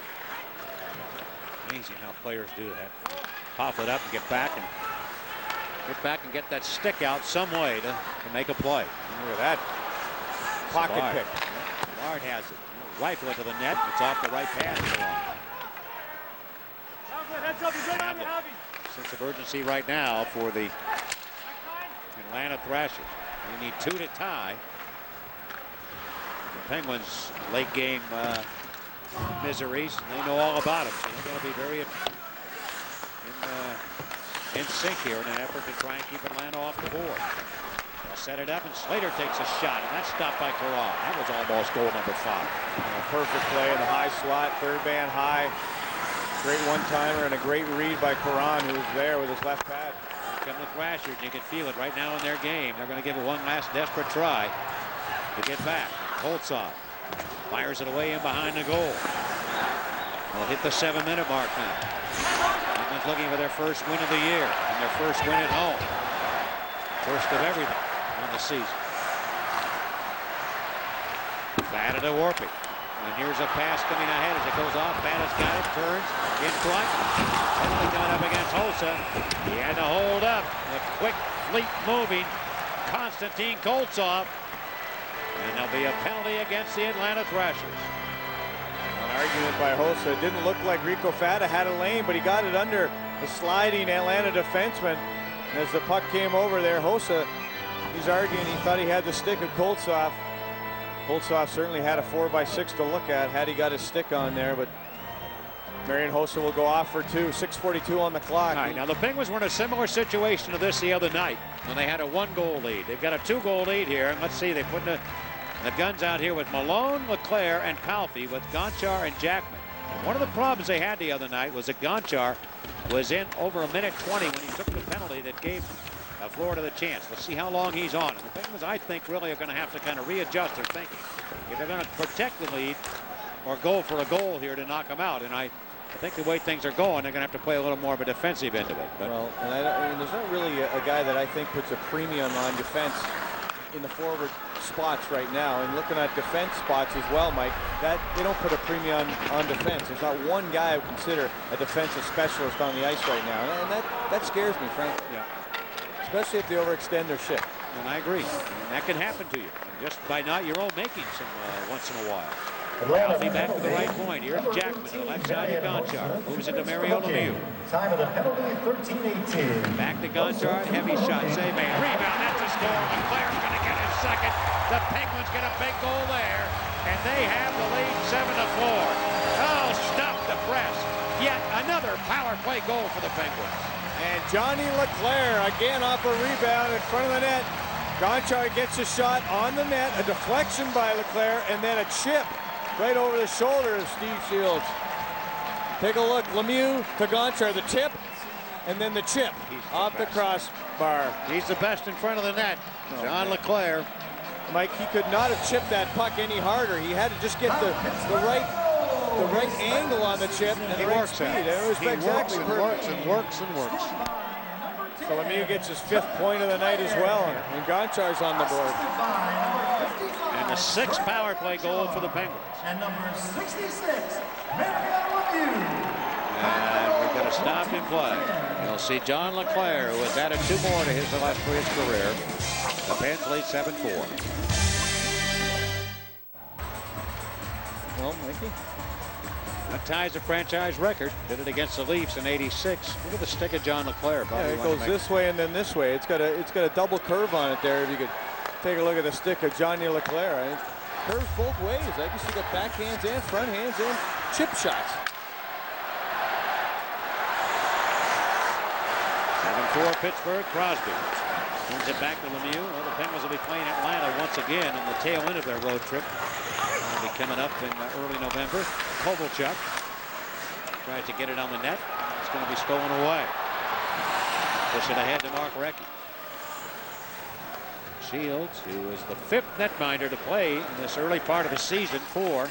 Amazing how players do that. Pop it up and get back and get that stick out some way to make a play. Look at that pocket Bard. pick. Bard has it. Rifle it to the net. It's off the right pass. Sense of urgency right now for the Atlanta Thrashers. They need 2 to tie. The Penguins' late game miseries, they know all about them. So they're going to be very in sync here in an effort to try and keep Atlanta off the board. They'll set it up, and Slater takes a shot, and that's stopped by Caron. That was almost goal number 5. A perfect play in the high slot, third man high. Great one-timer and a great read by Caron, who was there with his left pad. Here come the Thrashers. You can feel it right now in their game. They're going to give it one last desperate try to get back. Holtzov fires it away in behind the goal. They'll hit the 7-minute mark now. Penguins looking for their first win of the year and their first win at home. First of everything on the season. Batted to Orpik. And here's a pass coming ahead as it goes off. Batta's got it, turns in front. Penalty coming up against Hossa. He had to hold up the quick, fleet-moving Konstantin Koltsov. And there'll be a penalty against the Atlanta Thrashers. An argument by Hossa. It didn't look like Rico Fata had a lane, but he got it under the sliding Atlanta defenseman. And as the puck came over there, Hossa, he's arguing he thought he had the stick of Koltsov. Koltsov certainly had a 4x6 to look at had he got his stick on there, but Marian Hossa will go off for 2. 6:42 on the clock. All right, now the Penguins were in a similar situation to this the other night when they had a 1-goal lead. They've got a 2-goal lead here, and let's see, they put the guns out here with Malone, LeClaire, and Palffy with Gonchar and Jackman. And one of the problems they had the other night was that Gonchar was in over 1:20 when he took the penalty that gave Florida the chance. Let's see how long he's on. And the Penguins, I think, really are going to have to kind of readjust their thinking. If they're going to protect the lead or go for a goal here to knock them out. And I think the way things are going, they're going to have to play a little more of a defensive end of it. But well, and I mean, there's not really a guy that I think puts a premium on defense in the forward spots right now. And looking at defense spots as well, Mike, that they don't put a premium on defense. There's not one guy I would consider a defensive specialist on the ice right now. And that scares me, frankly. yeah. Especially if they overextend their ship. And I agree. And that can happen to you just by not your own making some once in a while. Palffy back to the right point. Here's Jackman to the left side of Gonchar. Moves it to Mario Lemieux. Time of the penalty, 13-18. Back to Gonchar. Heavy shot. Save made. Rebound. That's a score. LeClaire's going to get his second. The Penguins get a big goal there. and they have the lead 7-4. Oh, stop the press. Yet another power play goal for the Penguins. And Johnny Leclerc again off a rebound in front of the net. Gonchar gets a shot on the net, a deflection by Leclerc, and then a chip right over the shoulder of Steve Shields. Take a look, Lemieux to Gonchar, the tip, and then the chip off the crossbar. He's the best in front of the net, John Leclerc. Mike, he could not have chipped that puck any harder. He had to just get the right angle on the chip and the right speed. And it was exactly perfect. Works and works. So Lemieux gets his 5th point of the night as well, and Gonchar's on the board. And the 6th power play goal for the Penguins. And number 66, Lemieux. And we're going to stop in play. You'll see John Leclerc, who has added 2 more to his last for his career. The Pens lead 7-4. Well, Mikey. That ties the franchise record. Did it against the Leafs in '86. Look at the stick of John Leclerc. Yeah, it goes this way and then this way. It's got a double curve on it there. If you could take a look at the stick of Johnny Leclerc, it curves both ways. I guess you got backhands and front hands and chip shots. 7-4 Pittsburgh. Crosby sends it back to Lemieux. Well, the Penguins will be playing Atlanta once again in the tail end of their road trip. They'll be coming up in early November. Kovalchuk tries to get it on the net. It's going to be stolen away. Push it ahead to Mark Recchi. Shields, who is the 5th netminder to play in this early part of the season for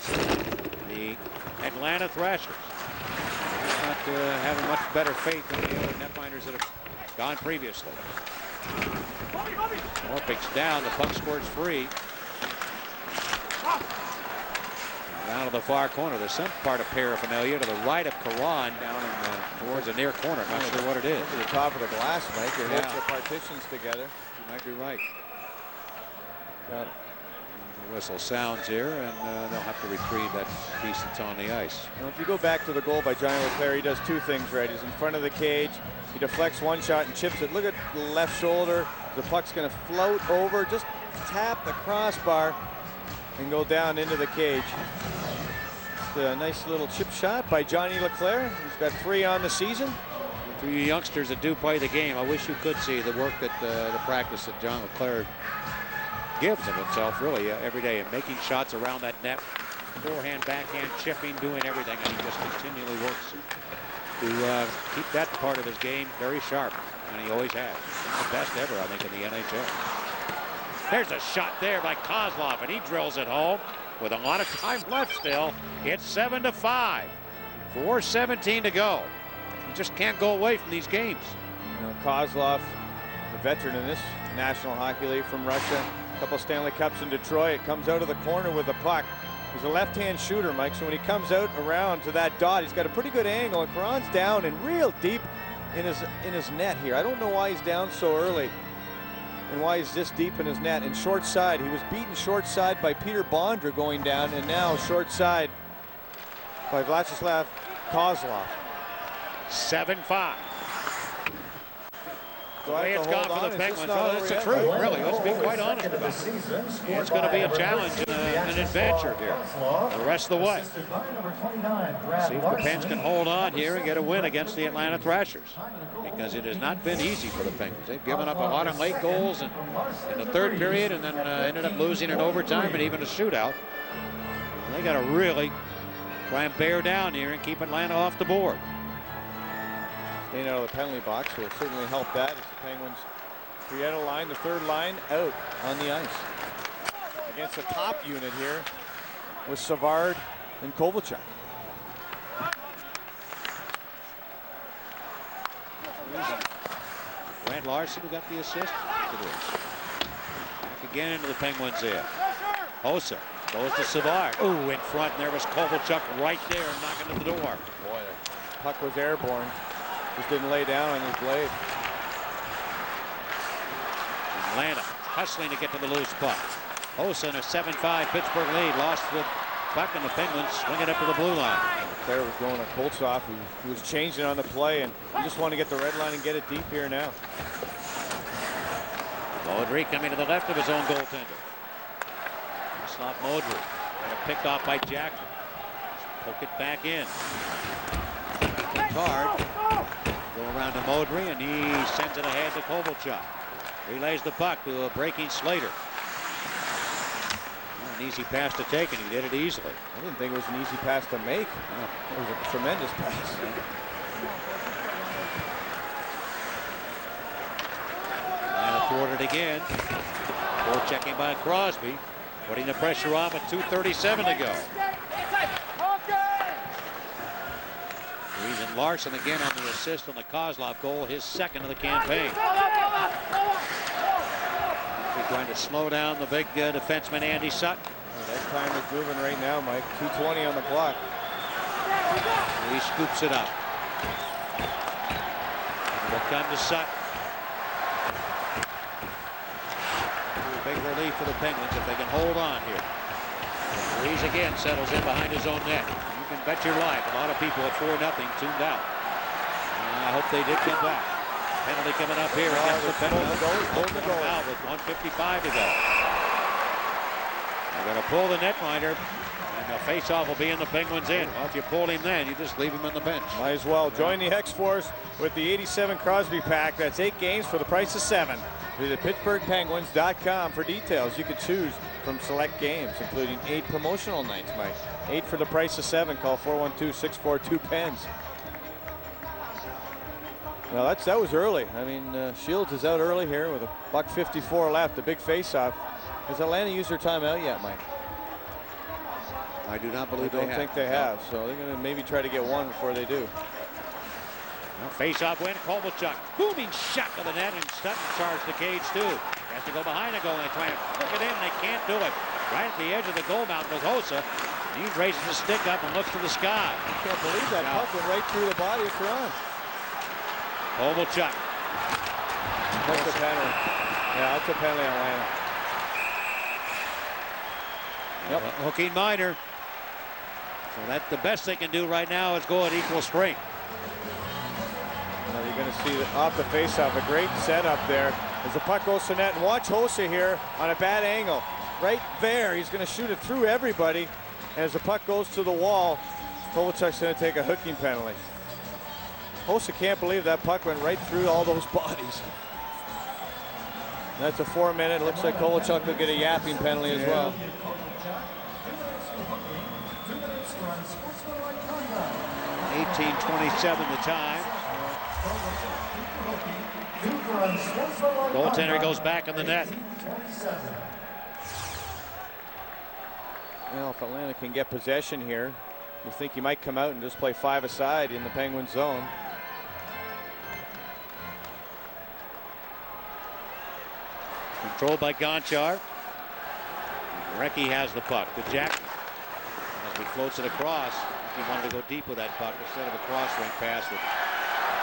the Atlanta Thrashers. He's not having much better faith than the other netminders that have gone previously. Orpik's down. The puck squirts free. Down to the far corner. There's some part of paraphernalia to the right of Caron down towards the near corner. Not sure what it is. To the top of the glass, Mike. It hits the partitions together. You might be right. The whistle sounds here, and they'll have to retrieve that piece that's on the ice. Well, if you go back to the goal by Johnny Leclerc, he does 2 things right. He's in front of the cage. He deflects one shot and chips it. Look at the left shoulder. The puck's going to float over, just tap the crossbar and go down into the cage. It's a nice little chip shot by Johnny Leclerc. He's got 3 on the season. For you youngsters that do play the game, I wish you could see the work that the practice that John Leclerc gives of himself really every day, and making shots around that net, forehand, backhand, chipping, doing everything, and he just continually works to keep that part of his game very sharp, and he always has. He's the best ever, I think, in the NHL. There's a shot there by Kozlov, and he drills it home with a lot of time left still. It's 7-5. 4:17 to go. You just can't go away from these games. You know, Kozlov, a veteran in this National Hockey League from Russia, a couple Stanley Cups in Detroit, comes out of the corner with the puck. He's a left-hand shooter, Mike, so when he comes out around to that dot, he's got a pretty good angle, and Caron's down and real deep in his net here. I don't know why he's down so early and why he's this deep in his net. And short side, he was beaten short side by Peter Bondra going down, and now short side by Vladislav Kozlov. 7-5. The way it's gone for the Penguins. Well, That's the truth, really. Let's be quite honest about it. It's going to be a challenge and an adventure here the rest of the way. See if the Pens can hold on here and get a win against the Atlanta Thrashers, because it has not been easy for the Penguins. They've given up a lot of late goals in the 3rd period, and then ended up losing in overtime and even a shootout. They got to really try and bear down here and keep Atlanta off the board. Staying out of the penalty box will certainly help that as the Penguins create a line, the 3rd line out on the ice. Against the top unit here with Savard and Kovalchuk. Grant Larson, who got the assist. Back again into the Penguins there. Hossa goes to Savard. Ooh, in front, and there was Kovalchuk right there knocking at the door. Boy, the puck was airborne. Just didn't lay down on his blade. Atlanta hustling to get to the loose puck. Hossa in a 7-5 Pittsburgh lead. Lost the puck, and the Penguins swing it up to the blue line. There was going to Koltsov, who was changing on the play, and he just wanted to get the red line and get it deep here now. Modry coming to the left of his own goaltender. Slot Modry. Picked off by Jack. Poke it back in. Hard. Go around to Modry, and he sends it ahead to Kovalchuk. Relays the puck to a breaking Slater. An easy pass to take, and he did it easily. I didn't think it was an easy pass to make. It was a tremendous pass. And thwarted again. Ball checking by Crosby. Putting the pressure on with 2:37 to go. Reason Larson again on the assist on the Kozlov goal, his second of the campaign. He's trying to slow down the big defenseman Andy Sutton. That time is moving right now, Mike. 2:20 on the clock. He scoops it up. Will come to Sutton. A big relief for the Penguins if they can hold on here. Reese again settles in behind his own net. You can bet your life a lot of people at 4-0 tuned out. I hope they did come back. Penalty coming up here against the Penguins. Hold the goal. Out with 1:55 to go. They're going to pull the netminder, and the face-off will be in the Penguins' end. Well, if you pull him then, you just leave him on the bench. Might as well. Join the X-Force with the 87 Crosby pack. That's 8 games for the price of 7. Visit PittsburghPenguins.com for details. You can choose from select games, including 8 promotional nights, Mike. 8 for the price of 7. Call 412-642-PENS. Well, that was early. I mean, Shields is out early here with a $1:54 left. A big face-off. Has Atlanta used their timeout yet, Mike? I do not believe I don't think they have. So they're going to maybe try to get one before they do. Well, face-off win. Kovalchuk. Booming shot to the net, and Sutton charged the cage too. Has to go behind the goal, and they try to hook it in, and they can't do it. Right at the edge of the goal mouth was Hossa. He raises the stick up and looks to the sky. I can't believe that puck went right through the body of Karan. Kovalchuk. That's a penalty. Yeah, that's a penalty on Atlanta. Yep. Hooking minor. So that's the best they can do right now is go at equal strength. Now you're going to see off the faceoff a great setup there as the puck goes to net. And watch Hossa here on a bad angle. Right there, he's going to shoot it through everybody. And as the puck goes to the wall, Kovalchuk's going to take a hooking penalty. Hossa can't believe that puck went right through all those bodies. That's a 4-minute. Looks like Kovalchuk will get a yapping penalty as well. 18:27 the time. Goaltender goes back in the net. Well, if Atlanta can get possession here, you think he might come out and just play 5-a-side in the Penguin zone. Controlled by Gonchar. Recchi has the puck to Jack. As he floats it across, he wanted to go deep with that puck instead of a cross-ring pass with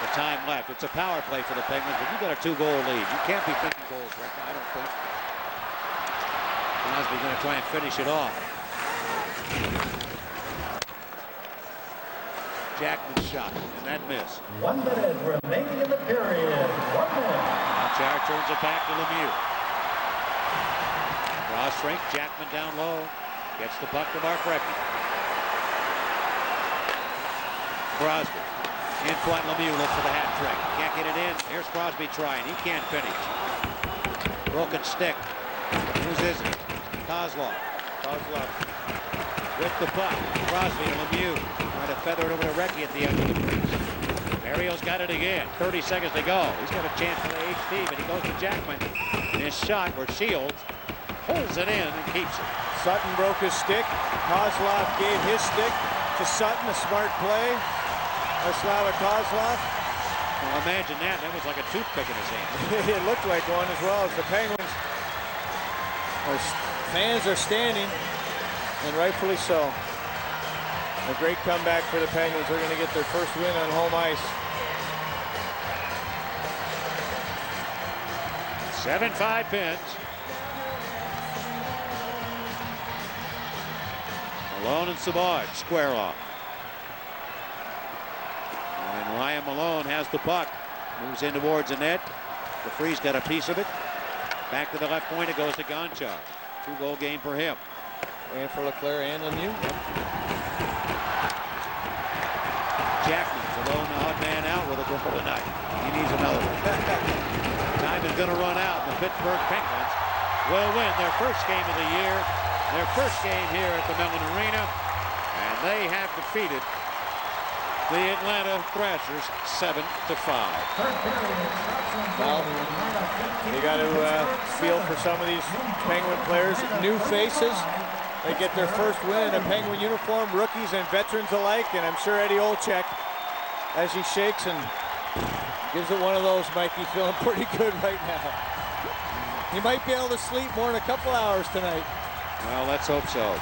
the time left. It's a power play for the Penguins, but you got a 2-goal lead. You can't be thinking goals right now, I don't think. Crosby's going to try and finish it off. Jackman's shot, and that missed. 1 minute remaining in the period. 1 minute. Gonchar turns it back to Lemieux. Cross rink, Jackman down low. Gets the puck to Mark Recchi. Crosby. In front, Lemieux looks for the hat trick. Can't get it in. Here's Crosby trying. He can't finish. Broken stick. Whose is it? Kozlov. Kozlov with the puck. Crosby and Lemieux trying to feather it over to Recchi at the end of the crease. Mario's got it again. 30 seconds to go. He's got a chance for the HT, but he goes to Jackman. And his shot where Shields holds it in and keeps it. Sutton broke his stick. Kozlov gave his stick to Sutton. A smart play. Slava Kozlov. Well, imagine that. That was like a toothpick in his hand. It looked like one as well as the Penguins. Fans are standing, and rightfully so. A great comeback for the Penguins. They're going to get their first win on home ice. 7-5 Pens. Malone and Savard square off. And Ryan Malone has the puck. Moves in towards the net. The Free's got a piece of it. Back to the left point. It goes to Gonchar. 2-goal game for him. And for Leclerc and Lemieux. Jackman's a lone odd man out with a goal tonight. He needs another one. Time is going to run out. The Pittsburgh Penguins will win their first game of the year, their first game here at the Mellon Arena, and they have defeated the Atlanta Thrashers 7-5. Now, you got to feel for some of these Penguin players, new faces. They get their first win in a Penguin uniform, rookies and veterans alike, and I'm sure Eddie Olczyk, as he shakes and gives it one of those, Mikey, feeling pretty good right now. He might be able to sleep more in a couple hours tonight. Well, let's hope so.